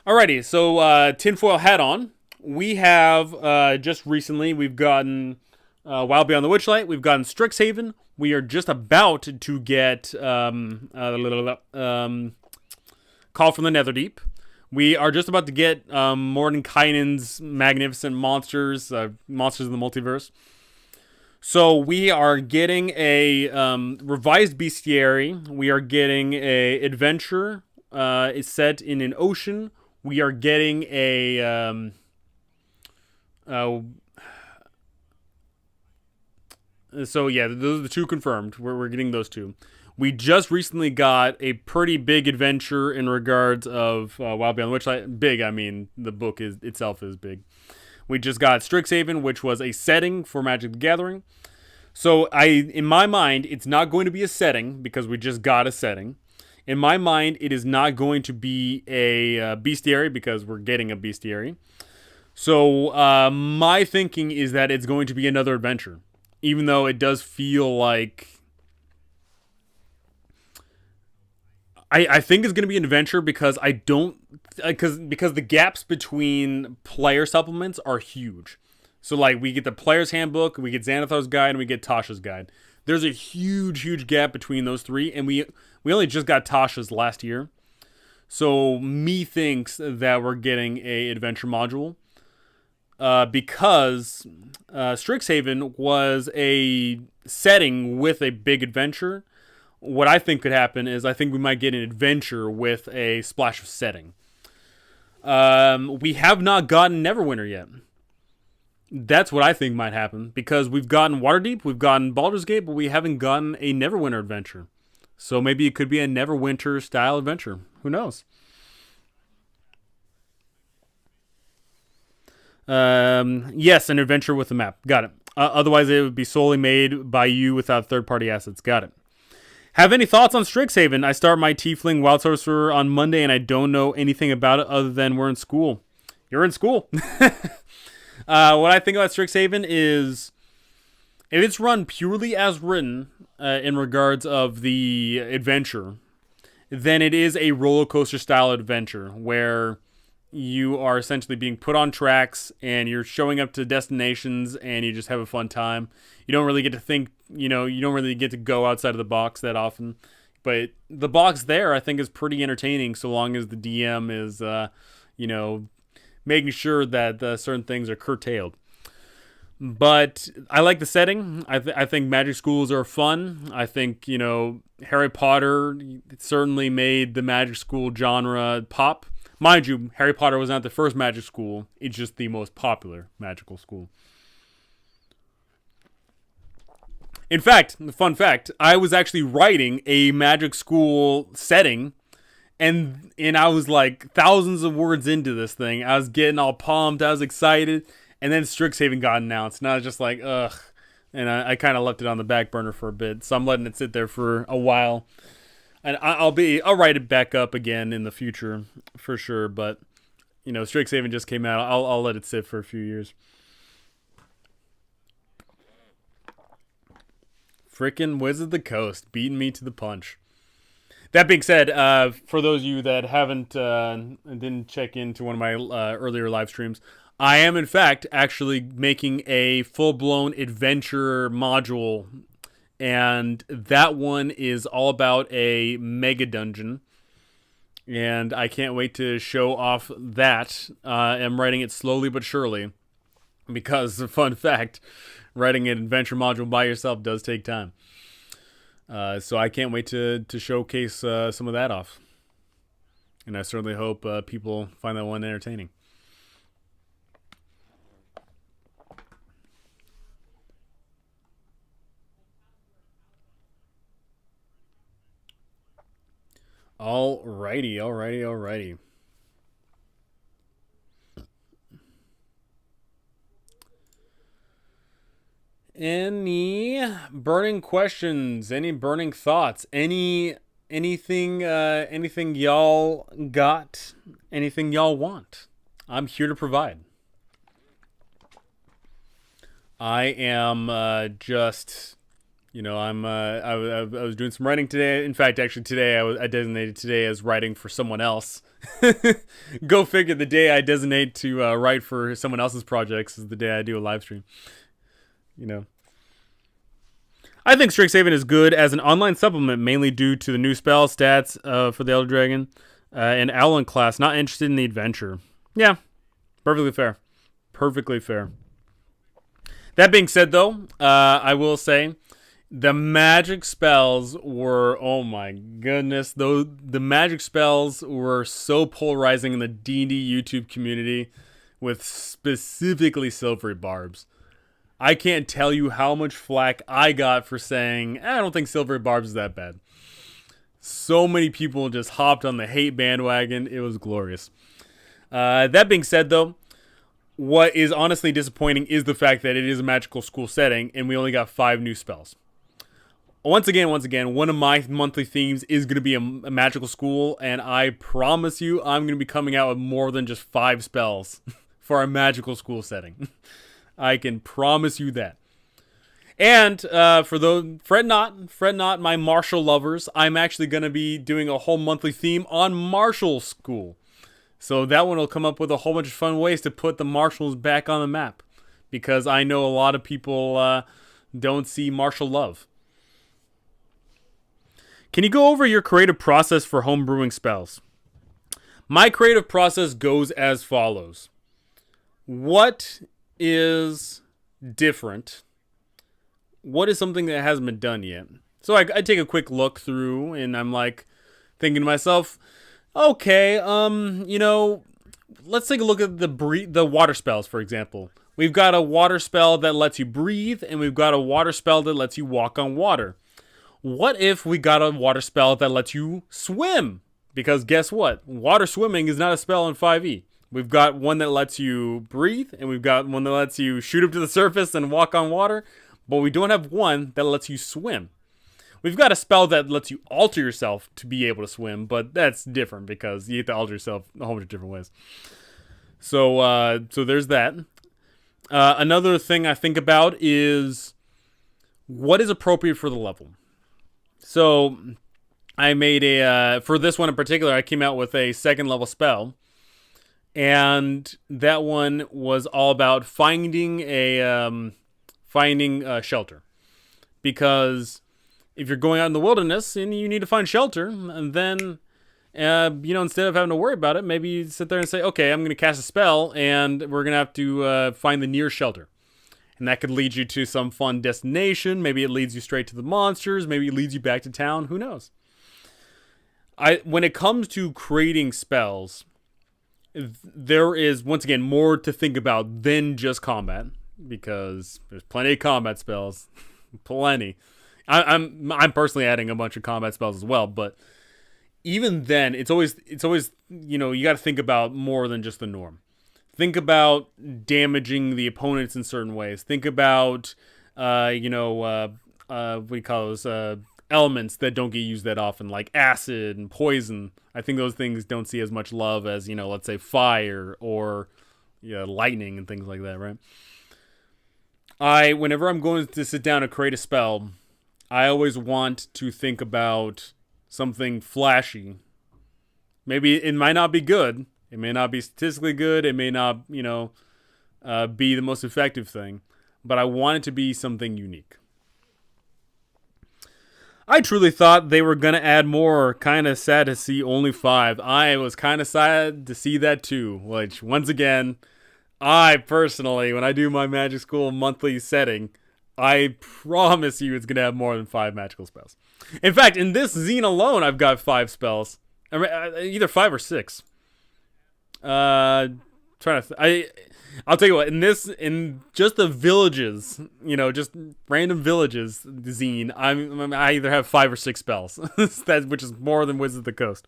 Alrighty, so tinfoil hat on. We have just recently we've gotten Wild Beyond the Witchlight. We've gotten Strixhaven. We are just about to get Call from the Netherdeep. We are just about to get Mordenkainen's Magnificent Monsters, Monsters of the Multiverse. So we are getting a revised bestiary. We are getting a adventure. It's set in an ocean. We are getting a so yeah, those are the two confirmed. We're getting those two. We just recently got a pretty big adventure in regards of Wild Beyond the Witchlight. Big, I mean, the book itself is big. We just got Strixhaven, which was a setting for Magic the Gathering. So in my mind, it's not going to be a setting because we just got a setting. In my mind, it is not going to be a bestiary because we're getting a bestiary. So my thinking is that it's going to be another adventure, even though it does feel like I think it's going to be an adventure because I don't because the gaps between player supplements are huge. So like we get the player's handbook, we get Xanathar's guide, and we get Tasha's guide. There's a huge gap between those three, and we only just got Tasha's last year. So me thinks that we're getting a adventure module because Strixhaven was a setting with a big adventure. What I think could happen is I think we might get an adventure with a splash of setting. We have not gotten Neverwinter yet. That's what I think might happen, because we've gotten Waterdeep, we've gotten Baldur's Gate, but we haven't gotten a Neverwinter adventure. So maybe it could be a Neverwinter style adventure. Who knows? Yes, an adventure with a map. Got it. Otherwise, it would be solely made by you without third-party assets. Got it. Have any thoughts on Strixhaven? I start my Tiefling Wild Sorcerer on Monday, and I don't know anything about it other than we're in school. You're in school. What I think about Strixhaven is, if it's run purely as written in regards of the adventure, then it is a roller coaster style adventure where you are essentially being put on tracks and you're showing up to destinations and you just have a fun time. You don't really get to think, you don't really get to go outside of the box that often. But the box there, I think, is pretty entertaining so long as the DM is, making sure that certain things are curtailed. But I like the setting. I think magic schools are fun. I think, Harry Potter certainly made the magic school genre pop. Mind you, Harry Potter was not the first magic school. It's just the most popular magical school. In fact, fun fact, I was actually writing a magic school setting, and I was like thousands of words into this thing. I was getting all pumped. I was excited. And then Strixhaven got announced, and I was just like, ugh. And I kind of left it on the back burner for a bit. So I'm letting it sit there for a while. And I'll write it back up again in the future for sure. But, Strixhaven just came out. I'll let it sit for a few years. Frickin' Wizard of the Coast beating me to the punch. That being said, for those of you that didn't check into one of my earlier live streams, I am in fact actually making a full-blown adventure module, and that one is all about a mega dungeon, and I can't wait to show off that. I'm writing it slowly but surely, because, fun fact, writing an adventure module by yourself does take time. So I can't wait to showcase some of that off. And I certainly hope people find that one entertaining. Alrighty. Any burning questions? Any burning thoughts? Anything y'all got? Anything y'all want? I'm here to provide. I am just, I was doing some writing today. In fact, actually today I designated today as writing for someone else. Go figure. The day I designate to write for someone else's projects is the day I do a live stream. I think Strixhaven is good as an online supplement, mainly due to the new spell stats for the Elder Dragon and Owlin class. Not interested in the adventure. Yeah, perfectly fair. That being said, though, I will say the magic spells were, oh my goodness, the magic spells were so polarizing in the D&D YouTube community, with specifically Silvery Barbs. I can't tell you how much flack I got for saying, I don't think Silvery Barbs is that bad. So many people just hopped on the hate bandwagon. It was glorious. That being said, though, what is honestly disappointing is the fact that it is a magical school setting and we only got 5 new spells. Once again, one of my monthly themes is going to be a magical school, and I promise you I'm going to be coming out with more than just 5 spells for our magical school setting. I can promise you that. And for those, fret not, my martial lovers, I'm actually going to be doing a whole monthly theme on martial school. So that one will come up with a whole bunch of fun ways to put the martials back on the map, because I know a lot of people don't see martial love. Can you go over your creative process for homebrewing spells? My creative process goes as follows. What is different? What is something that hasn't been done yet? So I take a quick look through, and I'm like thinking to myself, okay, let's take a look at the water spells, for example. We've got a water spell that lets you breathe, and we've got a water spell that lets you walk on water. What if we got a water spell that lets you swim? Because guess what? Water swimming is not a spell in 5e. We've got one that lets you breathe, and we've got one that lets you shoot up to the surface and walk on water, but we don't have one that lets you swim. We've got a spell that lets you alter yourself to be able to swim, but that's different because you have to alter yourself a whole bunch of different ways. So there's that. Another thing I think about is what is appropriate for the level. So I made for this one in particular, I came out with a 2nd level spell. And that one was all about finding a shelter. Because if you're going out in the wilderness and you need to find shelter, and then, instead of having to worry about it, maybe you sit there and say, okay, I'm going to cast a spell, and we're going to have to find the nearest shelter. And that could lead you to some fun destination. Maybe it leads you straight to the monsters. Maybe it leads you back to town. Who knows? When it comes to creating spells, there is, once again, more to think about than just combat. Because there's plenty of combat spells. Plenty. I'm personally adding a bunch of combat spells as well, but even then, it's always you got to think about more than just the norm. Think about damaging the opponents in certain ways. Think about what do you call those elements that don't get used that often, like acid and poison. I think those things don't see as much love as, let's say fire or lightning and things like that, right? Whenever I'm going to sit down and create a spell, I always want to think about something flashy. Maybe it might not be good. It may not be statistically good. It may not, be the most effective thing. But I want it to be something unique. I truly thought they were going to add more. Kind of sad to see only 5. I was kind of sad to see that too. Which, once again, I personally, when I do my Magic School monthly setting, I promise you it's going to have more than 5 magical spells. In fact, in this zine alone, I've got 5 spells. Either 5 or 6. I'll tell you what, in just the villages, just random villages zine, I either have 5 or 6 spells, which is more than Wizards of the Coast.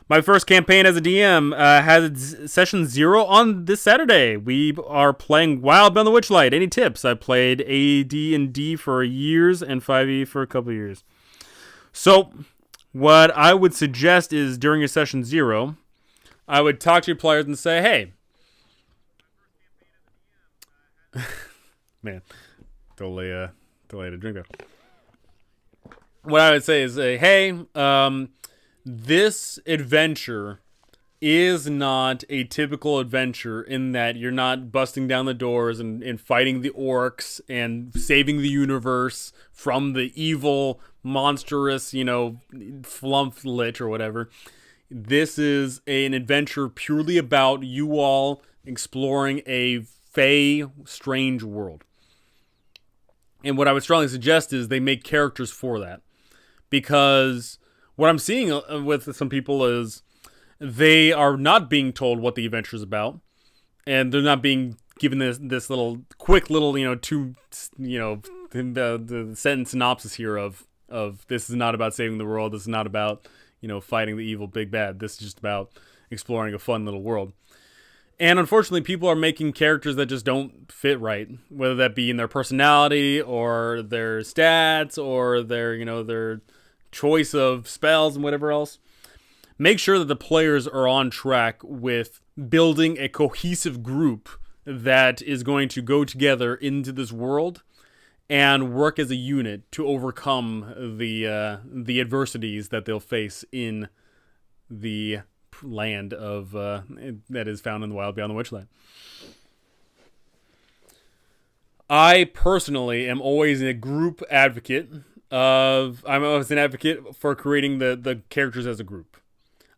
My first campaign as a DM has session 0 on this Saturday. We are playing Wild Beyond the Witchlight. Any tips? I played AD&D for years and 5e for a couple of years. So, what I would suggest is during your session 0, I would talk to your players and say, hey, man, totally had a drink there. What I would say is, hey, this adventure is not a typical adventure in that you're not busting down the doors and fighting the orcs and saving the universe from the evil, monstrous, flump lich or whatever. This is an adventure purely about you all exploring a fey, strange world. And what I would strongly suggest is they make characters for that. Because what I'm seeing with some people is they are not being told what the adventure is about, and they're not being given this little quick little the sentence synopsis here of this is not about saving the world. This is not about fighting the evil big bad. This is just about exploring a fun little world. And unfortunately, people are making characters that just don't fit right, whether that be in their personality or their stats or their choice of spells and whatever else. Make sure that the players are on track with building a cohesive group that is going to go together into this world and work as a unit to overcome the adversities that they'll face in the land of that is found in the Wild Beyond the Witchlight. I personally am always a group advocate I'm always an advocate for creating the characters as a group.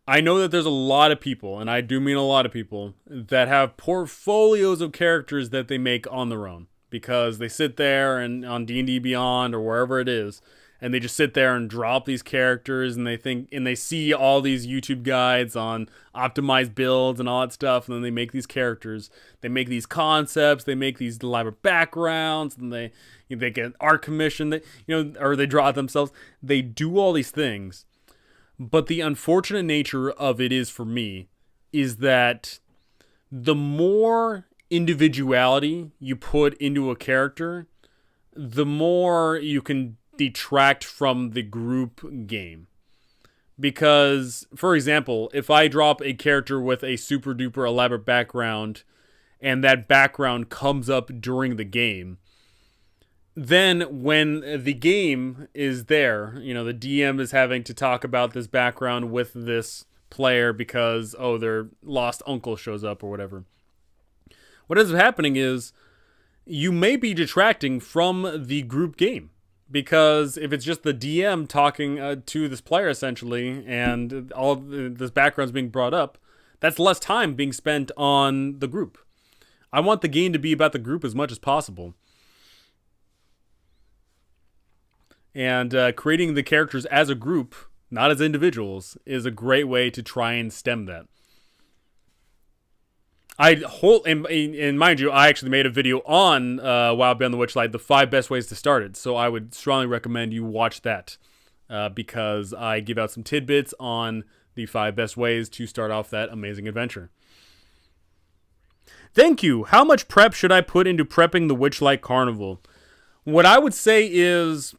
I know that there's a lot of people, and I do mean a lot of people, that have portfolios of characters that they make on their own. Because they sit there and on D&D Beyond or wherever it is, and they just sit there and drop these characters, and they see all these YouTube guides on optimized builds and all that stuff, and then they make these characters, they make these concepts, they make these elaborate backgrounds, and they get art commission, or they draw it themselves. They do all these things, but the unfortunate nature of it is, for me, is that the more individuality you put into a character, the more you can detract from the group game. Because, for example, if I drop a character with a super duper elaborate background and that background comes up during the game, then when the game is there, the DM is having to talk about this background with this player because, their lost uncle shows up or whatever. What ends up happening is you may be detracting from the group game, because if it's just the DM talking to this player essentially, and all of this background's being brought up, that's less time being spent on the group. I want the game to be about the group as much as possible. And creating the characters as a group, not as individuals, is a great way to try and stem that. And mind you, I actually made a video on Wild Beyond the Witchlight, the 5 best ways to start it. So I would strongly recommend you watch that because I give out some tidbits on the 5 best ways to start off that amazing adventure. Thank you. How much prep should I put into prepping the Witchlight Carnival? What I would say is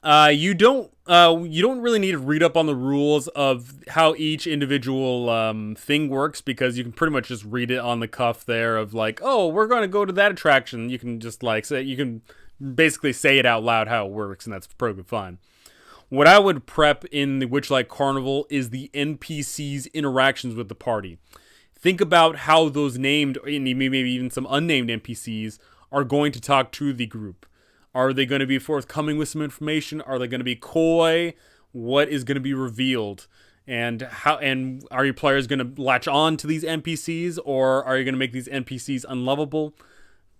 you don't really need to read up on the rules of how each individual thing works, because you can pretty much just read it on the cuff there of like, we're going to go to that attraction. You can just you can basically say it out loud how it works, and that's perfectly fine. What I would prep in the Witchlight Carnival is the NPCs' interactions with the party. Think about how those named, and maybe even some unnamed NPCs, are going to talk to the group. Are they going to be forthcoming with some information? Are they going to be coy? What is going to be revealed? And are your players going to latch on to these NPCs, or are you going to make these NPCs unlovable?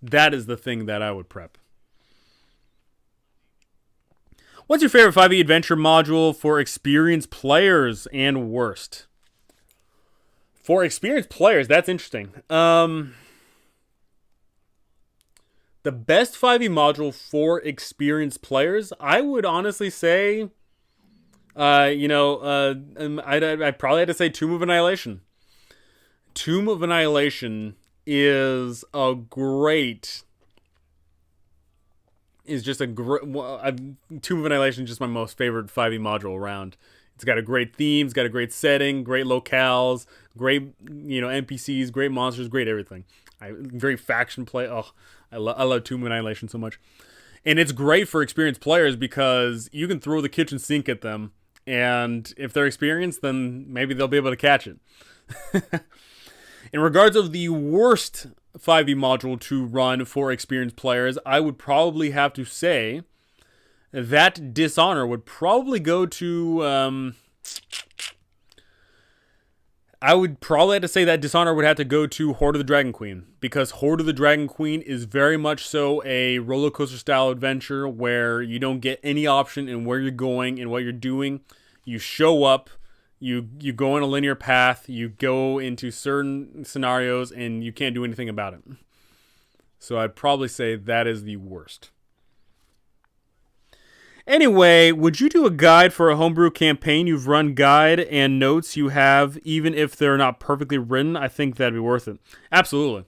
That is the thing that I would prep. What's your favorite 5e adventure module for experienced players and worst? For experienced players, that's interesting. The best 5e module for experienced players, I would honestly say, I'd probably have to say Tomb of Annihilation. Tomb of Annihilation is just a great. Tomb of Annihilation is just my most favorite 5e module around. It's got a great theme, it's got a great setting, great locales, great NPCs, great monsters, great everything. Very faction play. I love Tomb of Annihilation so much. And it's great for experienced players because you can throw the kitchen sink at them, and if they're experienced, then maybe they'll be able to catch it. In regards of the worst 5e module to run for experienced players, I would probably have to say that Dishonor would probably go to... I would probably have to say that Dishonor would have to go to Hoard of the Dragon Queen, because Hoard of the Dragon Queen is very much so a roller coaster style adventure where you don't get any option in where you're going and what you're doing. You show up, you go in a linear path, you go into certain scenarios, and you can't do anything about it. So I'd probably say that is the worst. Anyway, would you do a guide for a homebrew campaign you've run, guide and notes you have, even if they're not perfectly written? I think that'd be worth it. Absolutely.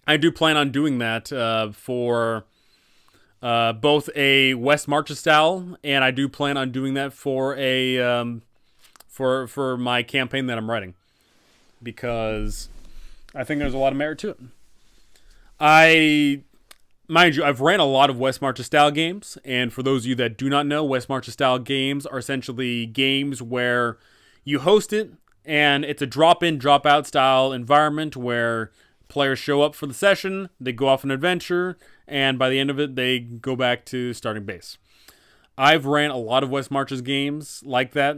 I do plan on doing that for both a West Marches style, and I do plan on doing that for a for my campaign that I'm writing, because I think there's a lot of merit to it. Mind you, I've ran a lot of West Marches style games, and for those of you that do not know, West Marches style games are essentially games where you host it, and it's a drop-in, drop-out style environment where players show up for the session, they go off an adventure, and by the end of it, they go back to starting base. I've ran a lot of West Marches games like that,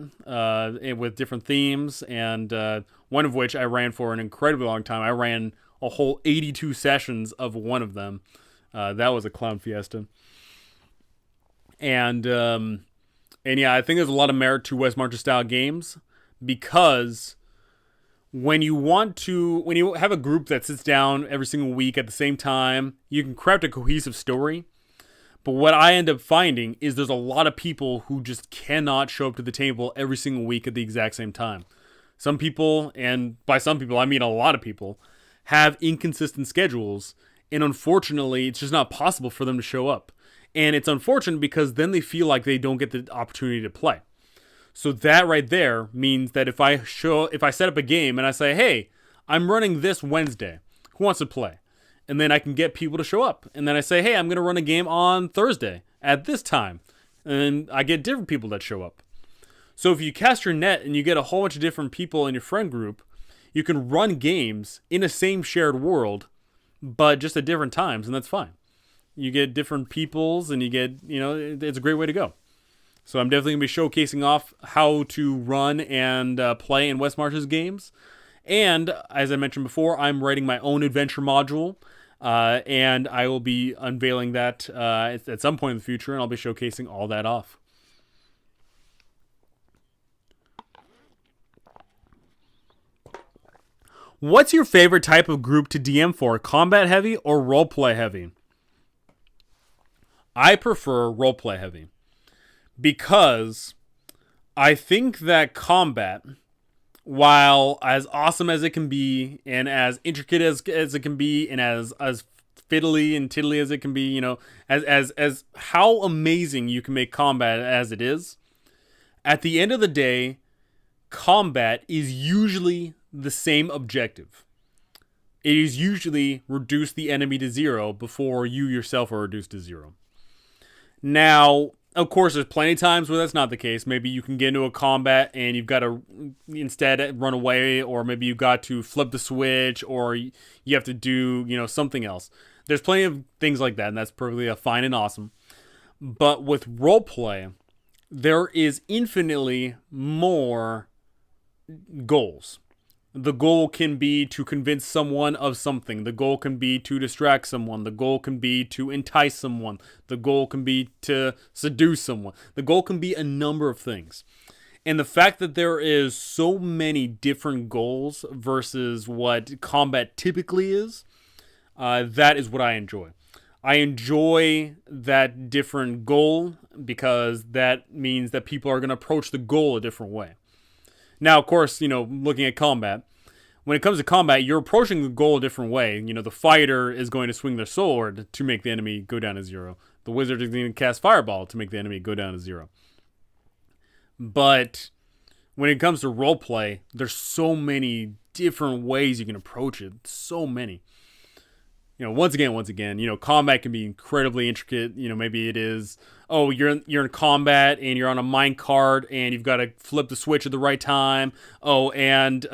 with different themes, and one of which I ran for an incredibly long time. I ran a whole 82 sessions of one of them. That was a clown fiesta. And yeah, I think there's a lot of merit to West Marches style games because when you have a group that sits down every single week at the same time, you can craft a cohesive story. But what I end up finding is there's a lot of people who just cannot show up to the table every single week at the exact same time. Some people, and by some people I mean a lot of people, have inconsistent schedules, and unfortunately it's just not possible for them to show up. And it's unfortunate because then they feel like they don't get the opportunity to play. So that right there means that if I set up a game and I say, hey, I'm running this Wednesday, who wants to play? And then I can get people to show up. And then I say, hey, I'm going to run a game on Thursday at this time. And I get different people that show up. So if you cast your net and you get a whole bunch of different people in your friend group, you can run games in the same shared world, but just at different times, and that's fine. You get different peoples, and you get, it's a great way to go. So I'm definitely going to be showcasing off how to run and play in West Marches games. And as I mentioned before, I'm writing my own adventure module, and I will be unveiling that at some point in the future, and I'll be showcasing all that off. What's your favorite type of group to DM for? Combat heavy or roleplay heavy? I prefer roleplay heavy because I think that combat, while as awesome as it can be and as intricate as it can be and as fiddly and tiddly as it can be, as how amazing you can make combat as it is, at the end of the day, combat is usually the same objective. It is usually reduce the enemy to 0 before you yourself are reduced to 0. Now, of course, there's plenty of times where that's not the case. Maybe you can get into a combat and you've got to instead run away, or maybe you've got to flip the switch, or you have to do, something else. There's plenty of things like that, and that's perfectly fine and awesome. But with roleplay, there is infinitely more goals. The goal can be to convince someone of something. The goal can be to distract someone. The goal can be to entice someone. The goal can be to seduce someone. The goal can be a number of things. And the fact that there is so many different goals versus what combat typically is, that is what I enjoy. I enjoy that different goal because that means that people are going to approach the goal a different way. Now, of course, looking at combat, when it comes to combat, you're approaching the goal a different way. The fighter is going to swing their sword to make the enemy go down to 0. The wizard is going to cast fireball to make the enemy go down to 0. But when it comes to roleplay, there's so many different ways you can approach it. So many. Once again, combat can be incredibly intricate. Maybe it is, you're in combat and you're on a mine cart and you've got to flip the switch at the right time. And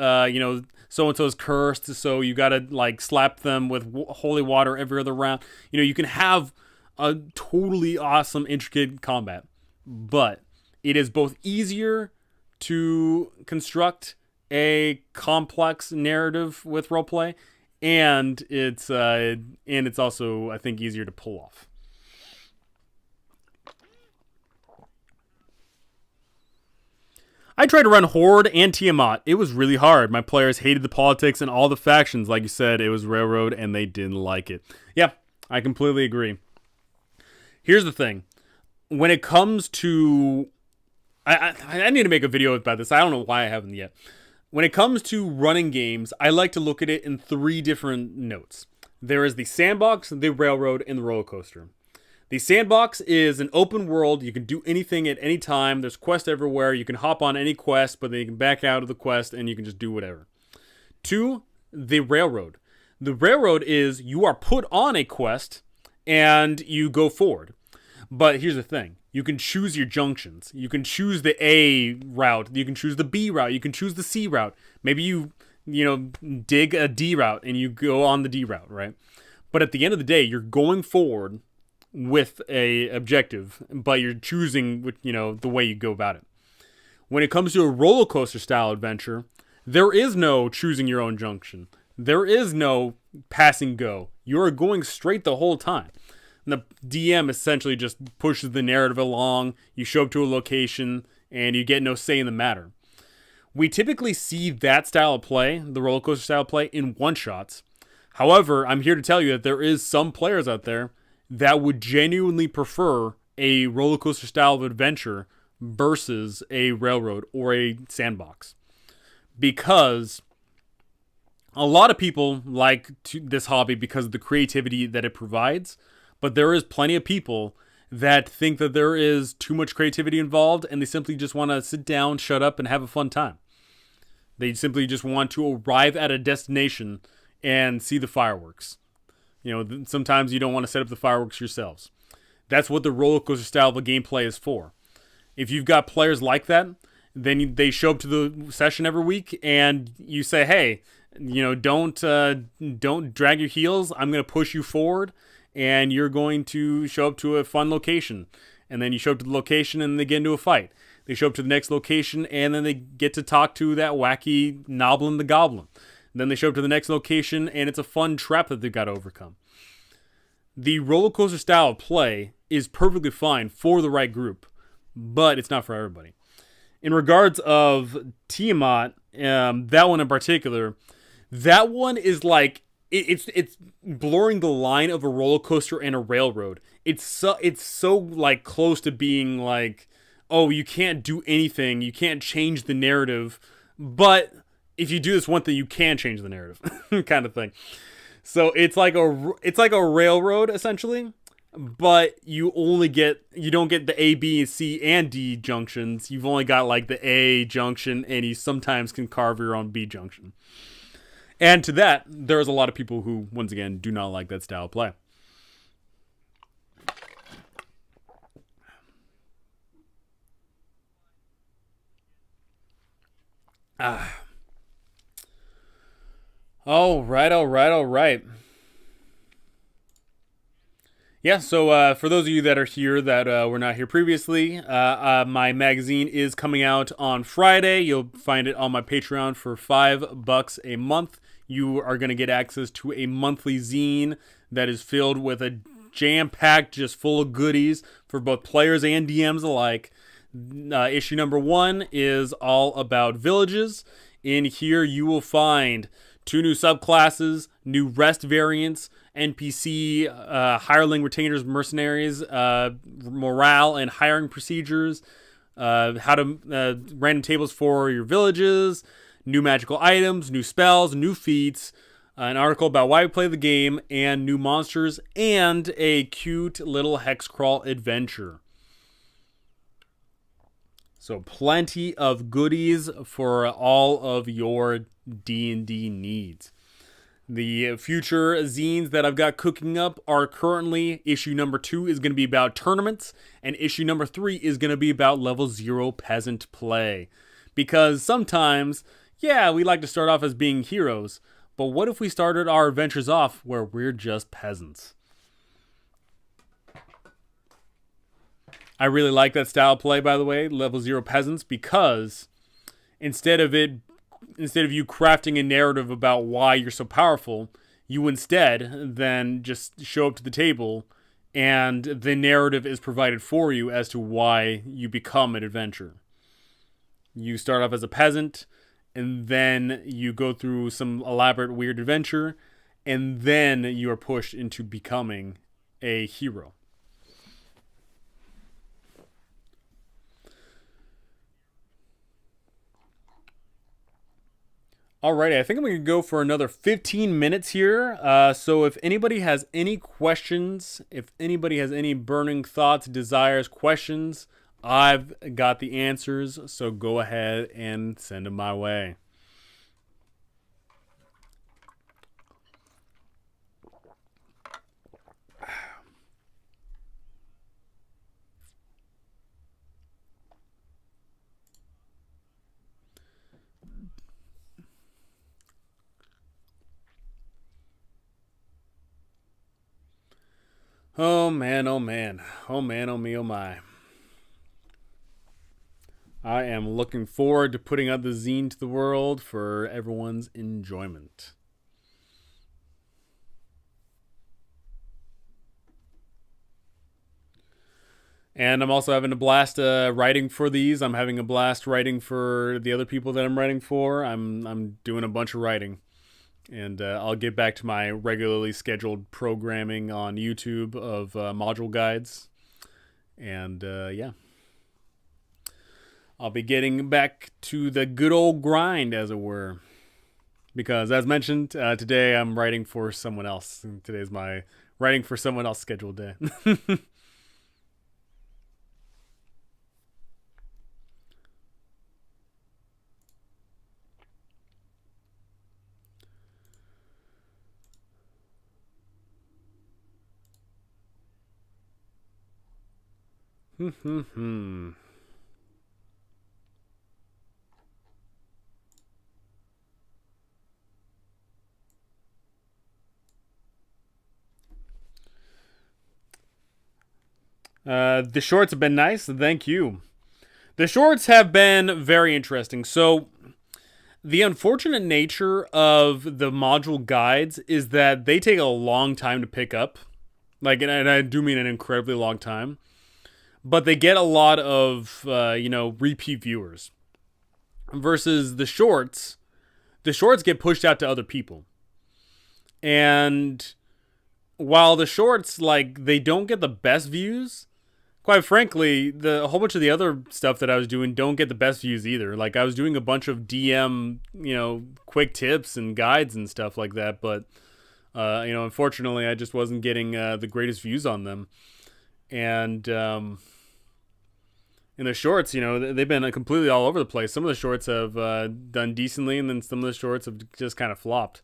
so-and-so is cursed, so you got to slap them with holy water every other round. You can have a totally awesome, intricate combat, but it is both easier to construct a complex narrative with roleplay, and it's also, I think, easier to pull off. I tried to run Horde and Tiamat. It was really hard. My players hated the politics and all the factions. Like you said, it was Railroad, and they didn't like it. Yeah, I completely agree. Here's the thing. When it comes to... I need to make a video about this. I don't know why I haven't yet. When it comes to running games, I like to look at it in 3 different notes. There is the sandbox, the railroad, and the roller coaster. The sandbox is an open world. You can do anything at any time. There's quests everywhere. You can hop on any quest, but then you can back out of the quest and you can just do whatever. 2, the railroad. The railroad is you are put on a quest and you go forward. But here's the thing. You can choose your junctions. You can choose the A route. You can choose the B route. You can choose the C route. Maybe you dig a D route and you go on the D route, right? But at the end of the day, you're going forward with a objective, but you're choosing the way you go about it. When it comes to a roller coaster style adventure, there is no choosing your own junction. There is no passing go. You are going straight the whole time. And the DM essentially just pushes the narrative along. You show up to a location, and you get no say in the matter. We typically see that style of play, the roller coaster style of play, in one-shots. However, I'm here to tell you that there is some players out there that would genuinely prefer a roller coaster style of adventure versus a railroad or a sandbox. Because a lot of people like this hobby because of the creativity that it provides, but there is plenty of people that think that there is too much creativity involved and they simply just want to sit down, shut up, and have a fun time. They simply just want to arrive at a destination and see the fireworks. Sometimes you don't want to set up the fireworks yourselves. That's what the roller coaster style of a gameplay is for. If you've got players like that, then they show up to the session every week and you say, hey, don't drag your heels. I'm going to push you forward and you're going to show up to a fun location. And then you show up to the location and they get into a fight. They show up to the next location, and then they get to talk to that wacky Noblin the Goblin. Then they show up to the next location, and it's a fun trap that they've got to overcome. The roller coaster style of play is perfectly fine for the right group, but it's not for everybody. In regards of Tiamat, that one in particular, that one is like it's blurring the line of a roller coaster and a railroad. It's so like close to being like, oh, you can't do anything, you can't change the narrative, but if you do this one thing, you can change the narrative, kind of thing. So it's like a railroad essentially, but you don't get the A, B, C, and D junctions. You've only got like the A junction, and you sometimes can carve your own B junction. And to that, there's a lot of people who, once again, do not like that style of play. All right. Yeah, so for those of you that are here that were not here previously, my magazine is coming out on Friday. You'll find it on my Patreon for $5 a month. You are going to get access to a monthly zine that is filled with a jam-packed, just full of goodies for both players and DMs alike. Issue number 1 is all about villages. In here, you will find 2 new subclasses, new rest variants, NPC, hireling, retainers, mercenaries, morale and hiring procedures, how to random tables for your villages, new magical items, new spells, new feats, an article about why we play the game, and new monsters, and a cute little hex crawl adventure. So plenty of goodies for all of your D&D needs. The future zines that I've got cooking up are currently, issue number 2 is going to be about tournaments, and issue number 3 is going to be about level 0 peasant play. Because sometimes, yeah, we like to start off as being heroes, but what if we started our adventures off where we're just peasants? I really like that style of play, by the way, level 0 peasants, because instead of you crafting a narrative about why you're so powerful, you instead then just show up to the table and the narrative is provided for you as to why you become an adventurer. You start off as a peasant, and then you go through some elaborate weird adventure, and then you are pushed into becoming a hero. Alrighty, I think I'm going to go for another 15 minutes here. So if anybody has any questions, if anybody has any burning thoughts, desires, questions, I've got the answers. So go ahead and send them my way. Oh man, oh man. Oh man, oh me, oh my. I am looking forward to putting out the zine to the world for everyone's enjoyment. And I'm also having a blast writing for these. I'm having a blast writing for the other people that I'm writing for. I'm doing a bunch of writing. And I'll get back to my regularly scheduled programming on YouTube of module guides. And yeah, I'll be getting back to the good old grind, as it were. Because, as mentioned, today I'm writing for someone else. Today's my writing for someone else scheduled day. The shorts have been nice. Thank you. The shorts have been very interesting. So, the unfortunate nature of the module guides is that they take a long time to pick up. Like, and I do mean an incredibly long time. But they get a lot of, repeat viewers. Versus the shorts get pushed out to other people. And while the shorts, like, they don't get the best views, quite frankly, a whole bunch of the other stuff that I was doing don't get the best views either. Like, I was doing a bunch of DM, quick tips and guides and stuff like that, but, unfortunately, I just wasn't getting the greatest views on them. And in the shorts, they've been completely all over the place. Some of the shorts have done decently, and then some of the shorts have just kind of flopped.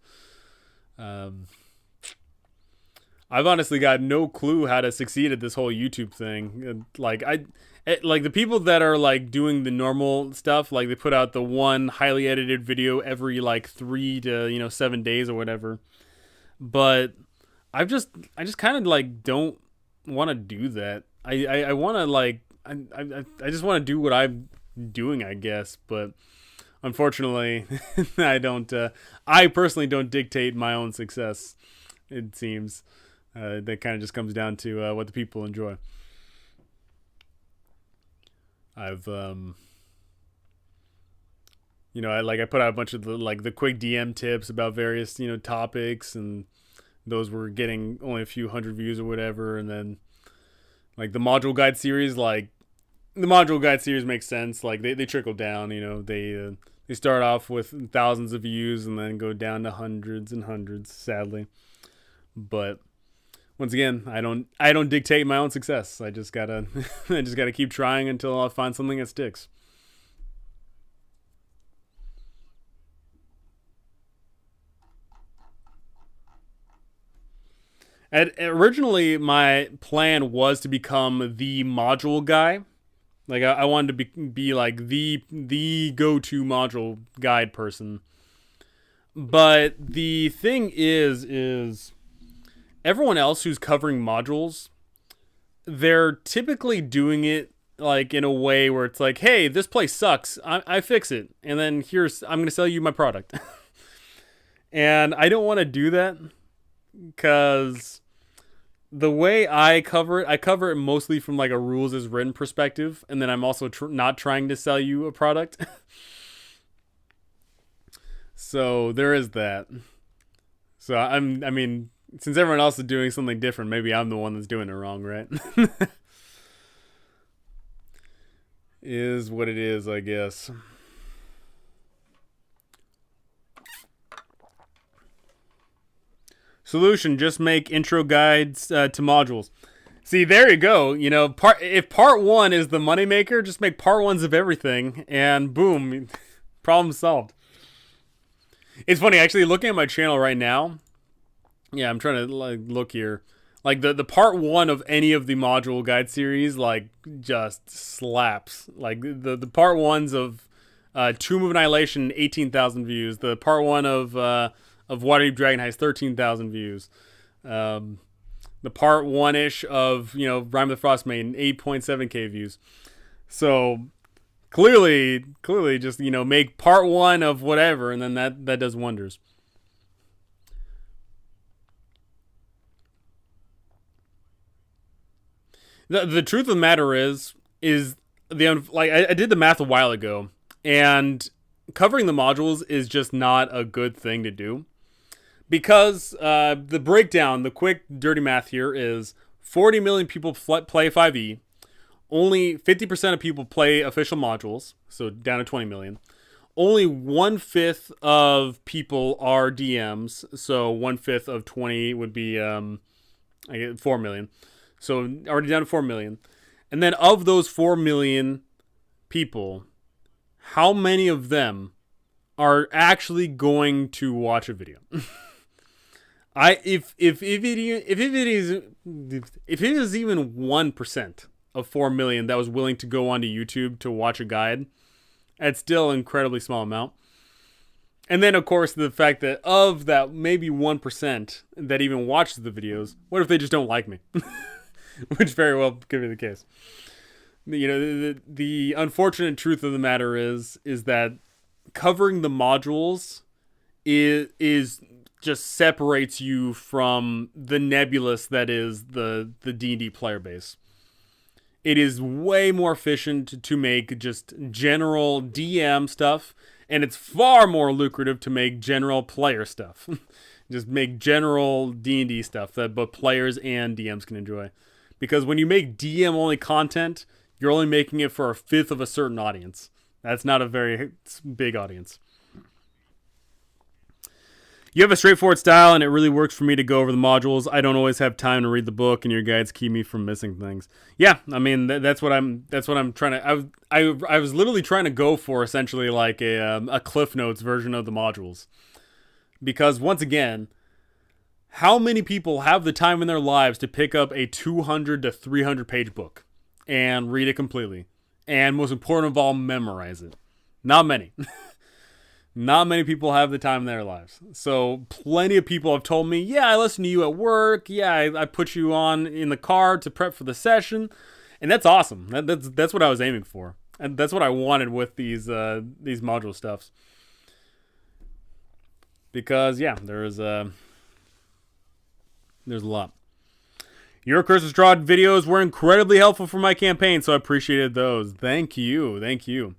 I've honestly got no clue how to succeed at this whole YouTube thing. Like the people that are like doing the normal stuff, like they put out the one highly edited video every like 3 to 7 days or whatever. But I just kind of like don't want to do that. I want to like I just want to do what I'm doing, I guess. But unfortunately, I personally don't dictate my own success. It seems. That kind of just comes down to what the people enjoy. I've, I put out a bunch of the quick DM tips about various, topics, and those were getting only a few hundred views or whatever. And then, like, the module guide series, makes sense. Like, they trickle down, they start off with thousands of views and then go down to hundreds and hundreds, sadly. But once again, I don't dictate my own success. I just gotta keep trying until I find something that sticks. Originally, my plan was to become the module guy. Like I wanted to be like the go-to module guide person. But the thing is everyone else who's covering modules, they're typically doing it like in a way where it's like, hey, this place sucks. I fix it. And then I'm going to sell you my product. And I don't want to do that because the way I cover it mostly from like a rules as written perspective. And then I'm also not trying to sell you a product. So there is that. So I mean, since everyone else is doing something different, maybe I'm the one that's doing it wrong, right? Is what it is, I guess. Solution: just make intro guides to modules. See, there you go. If part 1 is the moneymaker, just make part 1s of everything, and boom, problem solved. It's funny, actually, looking at my channel right now. Yeah, I'm trying to look here. Like the part 1 of any of the module guide series, like, just slaps. Like the part 1s of Tomb of Annihilation, 18,000 views. The part 1 of Waterdeep Dragon Heist, 13,000 views. The part 1-ish of Rime of the Frostmaiden, 8.7k views. So clearly, just make part 1 of whatever, and then that does wonders. The truth of the matter is like I did the math a while ago, and covering the modules is just not a good thing to do because the breakdown, the quick dirty math here is 40 million people play 5e. Only 50% of people play official modules, so down to 20 million. Only 1/5 of people are DMs, so 1/5 of 20 would be 4 million. So already down to 4 million. And then of those 4 million people, how many of them are actually going to watch a video? If it is even 1% of 4 million that was willing to go onto YouTube to watch a guide, that's still an incredibly small amount. And then, of course, the fact that of that maybe 1% that even watches the videos, what if they just don't like me? Which very well could be the case. You know, the unfortunate truth of the matter is that covering the modules is just separates you from the nebulous that is the D&D player base. It is way more efficient to make just general DM stuff, and it's far more lucrative to make general player stuff. Just make general D&D stuff that both players and DMs can enjoy. Because when you make DM-only content, you're only making it for 1/5 of a certain audience. That's not a very big audience. You have a straightforward style, and it really works for me to go over the modules. I don't always have time to read the book, and your guides keep me from missing things. Yeah, I mean that's what I'm trying to. I was literally trying to go for essentially like a Cliff Notes version of the modules, because once again, how many people have the time in their lives to pick up a 200 to 300 page book and read it completely, and most important of all, memorize it? Not many. Not many people have the time in their lives. So plenty of people have told me, yeah, I listen to you at work. Yeah, I put you on in the car to prep for the session. And that's awesome. That's what I was aiming for. And that's what I wanted with these module stuffs. Because, yeah, there's a lot. Your Curse of Strahd videos were incredibly helpful for my campaign, so I appreciated those. Thank you. Thank you.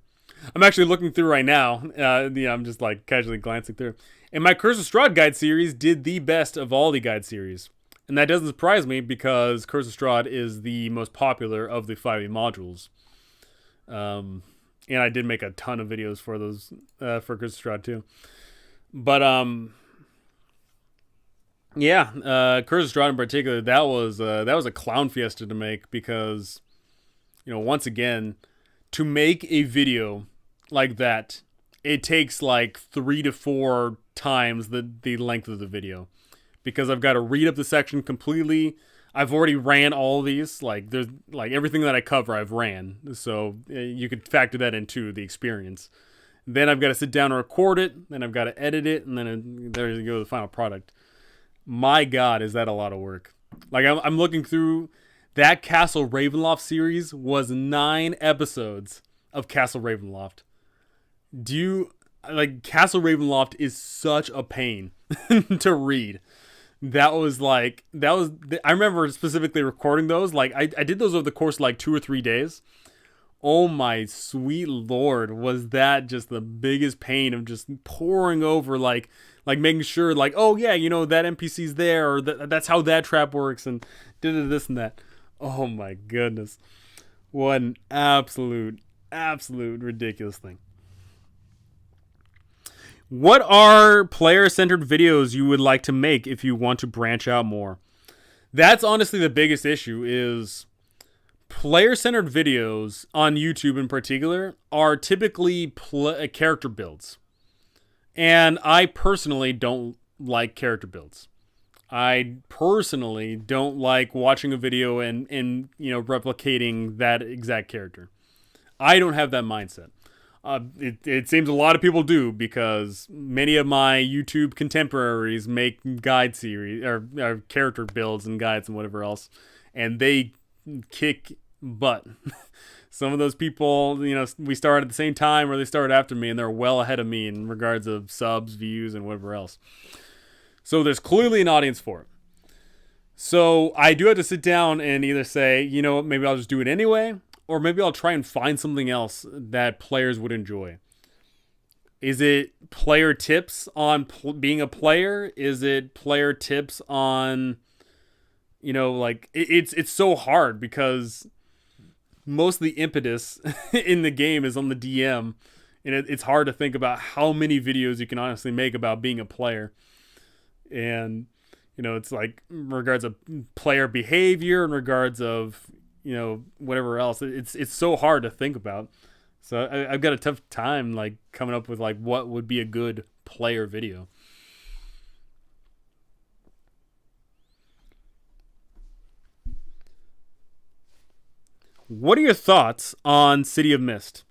I'm actually looking through right now. I'm just like casually glancing through. And my Curse of Strahd guide series did the best of all the guide series. And that doesn't surprise me because Curse of Strahd is the most popular of the 5e modules. And I did make a ton of videos for those, for Curse of Strahd too. But, yeah, Curse of Strahd in particular, that was a clown fiesta to make because, you know, once again, to make a video like that, it takes like 3 to 4 times the length of the video, because I've got to read up the section completely. I've already ran all these, like there's like everything that I cover I've ran, so you could factor that into the experience. Then I've got to sit down and record it, then I've got to edit it, and then there you go, the final product. My God, is that a lot of work? Like I'm looking through. That Castle Ravenloft series was 9 episodes of Castle Ravenloft. Castle Ravenloft is such a pain to read. I remember specifically recording those. Like I did those over the course of like 2 or 3 days. Oh my sweet Lord, was that just the biggest pain of just pouring over like making sure like, oh yeah, you know, that NPC's there, or that's how that trap works, and did this and that. Oh my goodness. What an absolute ridiculous thing. What are player-centered videos you would like to make if you want to branch out more? That's honestly the biggest issue, is player-centered videos on YouTube in particular are typically character builds. And I personally don't like character builds. I personally don't like watching a video and you know, replicating that exact character. I don't have that mindset. It seems a lot of people do, because many of my YouTube contemporaries make guide series or character builds and guides and whatever else, and they kick butt. Some of those people, you know, we started at the same time or they started after me, and they're well ahead of me in regards of subs, views, and whatever else. So there's clearly an audience for it. So I do have to sit down and either say, you know what, maybe I'll just do it anyway, or maybe I'll try and find something else that players would enjoy. Is it player tips on being a player? Is it player tips on, like it's so hard because most of the impetus in the game is on the DM, and it's hard to think about how many videos you can honestly make about being a player. And it's like in regards of player behavior, in regards of whatever else. It's so hard to think about. So I've got a tough time like coming up with like what would be a good player video. What are your thoughts on City of Mist?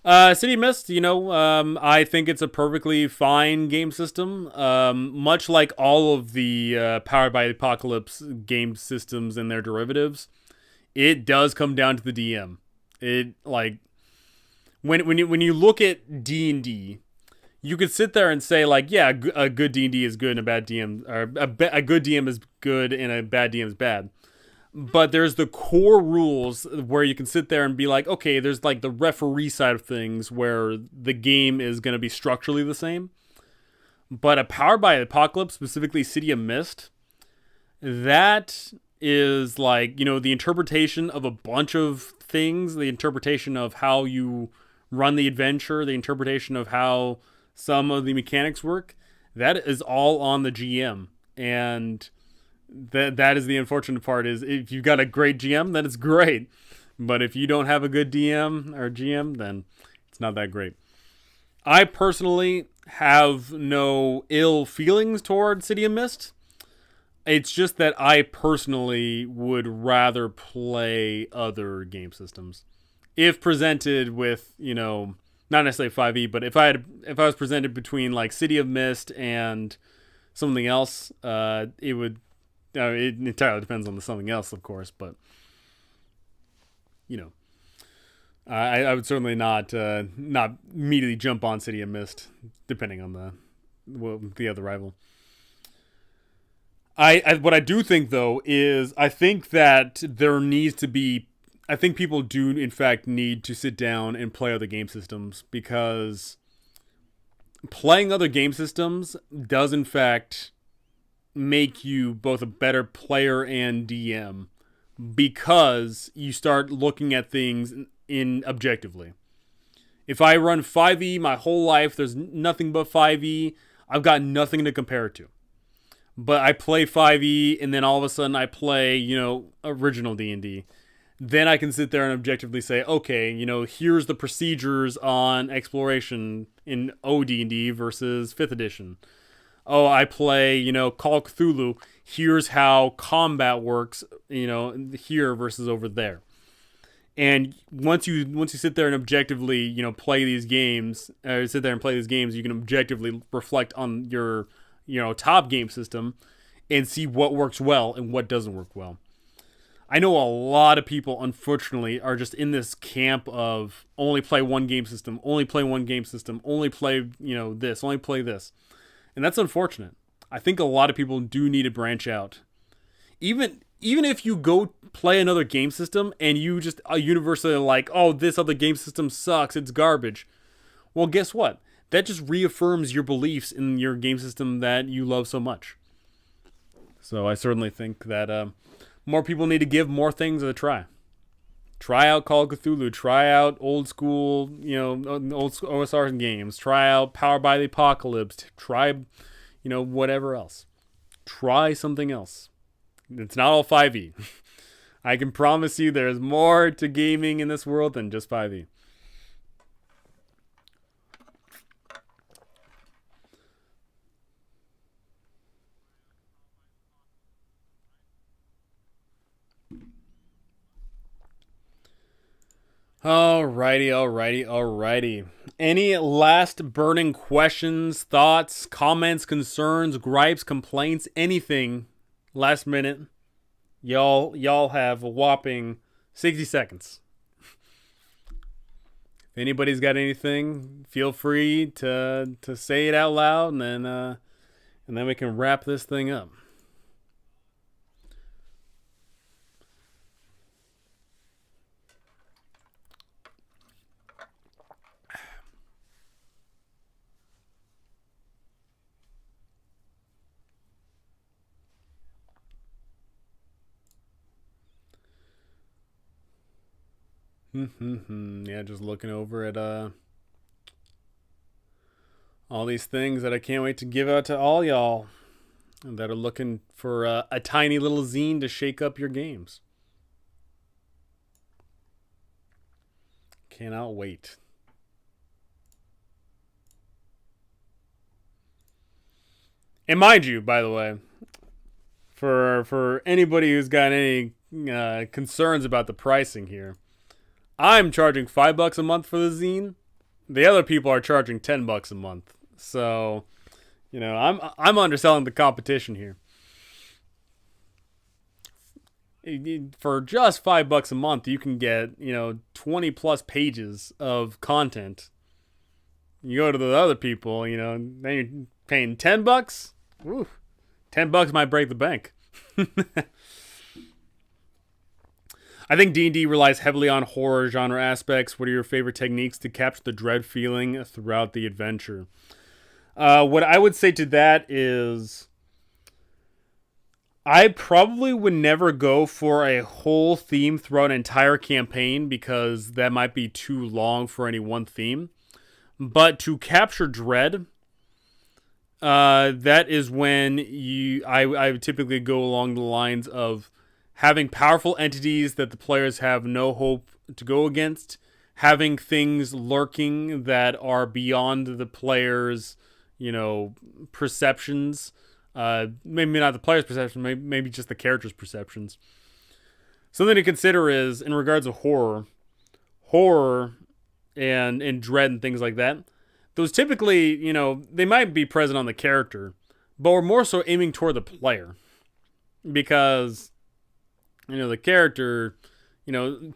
City of Mist, I think it's a perfectly fine game system. Much like all of the Powered by the Apocalypse game systems and their derivatives, it does come down to the DM. It like when you look at D&D, you could sit there and say like, yeah, a good D&D is good and a bad DM, or a good DM is good and a bad DM is bad. But there's the core rules where you can sit there and be like, okay, there's like the referee side of things where the game is going to be structurally the same. But a Powered by Apocalypse, specifically City of Mist, that is like, the interpretation of a bunch of things, the interpretation of how you run the adventure, the interpretation of how some of the mechanics work. That is all on the GM. And that is the unfortunate part, is if you've got a great GM, then it's great. But if you don't have a good DM or GM, then it's not that great. I personally have no ill feelings toward City of Mist. It's just that I personally would rather play other game systems. If presented with, not necessarily 5e, but if I was presented between like City of Mist and something else, it would. It entirely depends on the something else, of course, but I would certainly not immediately jump on City of Mist, depending on the other rival. What I do think though is I think that there needs to be. I think people do in fact need to sit down and play other game systems, because playing other game systems does in fact make you both a better player and DM, because you start looking at things in objectively. If I run 5e my whole life, there's nothing but 5e, I've got nothing to compare it to. But I play 5e and then all of a sudden I play, original D&D. Then I can sit there and objectively say, okay, here's the procedures on exploration in OD&D versus 5th edition. Oh, I play, Call of Cthulhu. Here's how combat works, here versus over there. And once you sit there and objectively, play these games, sit there and play these games, you can objectively reflect on your, top game system and see what works well and what doesn't work well. I know a lot of people, unfortunately, are just in this camp of only play one game system, only play one game system, only play, this, only play this. And that's unfortunate. I think a lot of people do need to branch out. Even if you go play another game system and you just are universally like, oh, this other game system sucks, it's garbage. Well, guess what? That just reaffirms your beliefs in your game system that you love so much. So I certainly think that more people need to give more things a try. Try out Call of Cthulhu. Try out old school, old OSR games. Try out Powered by the Apocalypse. Try, whatever else. Try something else. It's not all 5e. I can promise you there's more to gaming in this world than just 5e. Alrighty. Any last burning questions, thoughts, comments, concerns, gripes, complaints, anything? Last minute. Y'all have a whopping 60 seconds. If anybody's got anything, feel free to say it out loud, and then we can wrap this thing up. Yeah, just looking over at all these things that I can't wait to give out to all y'all that are looking for a tiny little zine to shake up your games. Cannot wait. And mind you, by the way, for anybody who's got any concerns about the pricing here, I'm charging $5 a month for the zine. The other people are charging $10 a month. So, I'm underselling the competition here. For just $5 a month, you can get 20 plus pages of content. You go to the other people, then you're paying $10. Woo, $10 might break the bank. I think D&D relies heavily on horror genre aspects. What are your favorite techniques to capture the dread feeling throughout the adventure? What I would say to that is, I probably would never go for a whole theme throughout an entire campaign because that might be too long for any one theme. But to capture dread, that is when I would typically go along the lines of having powerful entities that the players have no hope to go against, having things lurking that are beyond the players' perceptions. Maybe not the player's perception, maybe just the character's perceptions. Something to consider is, in regards to horror and dread and things like that, those typically, they might be present on the character, but we're more so aiming toward the player. Because, the character,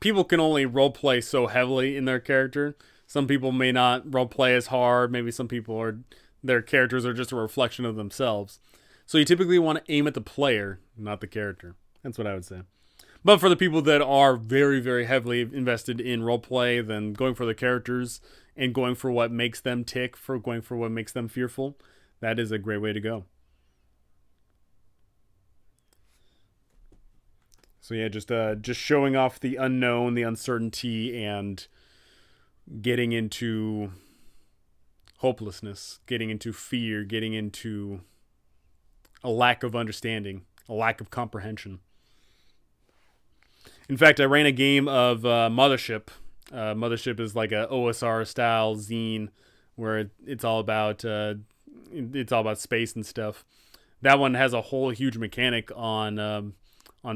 people can only roleplay so heavily in their character. Some people may not roleplay as hard. Maybe some people their characters are just a reflection of themselves. So you typically want to aim at the player, not the character. That's what I would say. But for the people that are very, very heavily invested in roleplay, then going for the characters and going for what makes them tick, going for what makes them fearful, that is a great way to go. So yeah, just showing off the unknown, the uncertainty, and getting into hopelessness, getting into fear, getting into a lack of understanding, a lack of comprehension. In fact, I ran a game of Mothership. Mothership is like a OSR style zine where it's all about space and stuff. That one has a whole huge mechanic on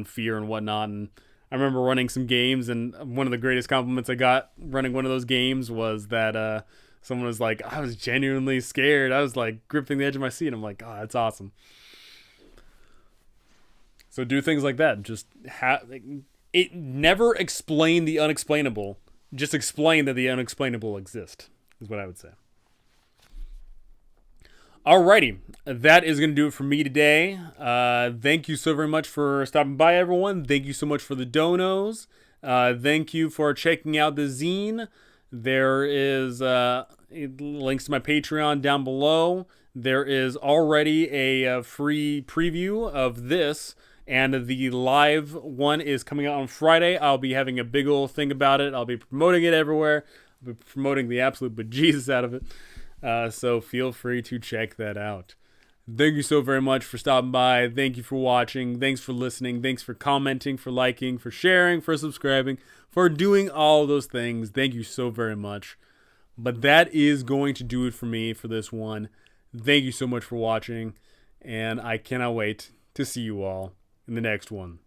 fear and whatnot. And I remember running some games, and one of the greatest compliments I got running one of those games was that someone was like, "I was genuinely scared. I was like gripping the edge of my seat." I'm like, "Oh, that's awesome." So do things like that. Just it never explain the unexplainable. Just explain that the unexplainable exist, is what I would say. Alrighty, that is going to do it for me today. Thank you so very much for stopping by, everyone. Thank you so much for the donos. Thank you for checking out the zine. There is links to my Patreon down below. There is already a free preview of this, and the live one is coming out on Friday. I'll be having a big old thing about it. I'll be promoting it everywhere. I'll be promoting the absolute bejesus out of it. So feel free to check that out. Thank you so very much for stopping by. Thank you for watching. Thanks for listening. Thanks for commenting, for liking, for sharing, for subscribing, for doing all those things. Thank you so very much. But that is going to do it for me for this one. Thank you so much for watching, and I cannot wait to see you all in the next one.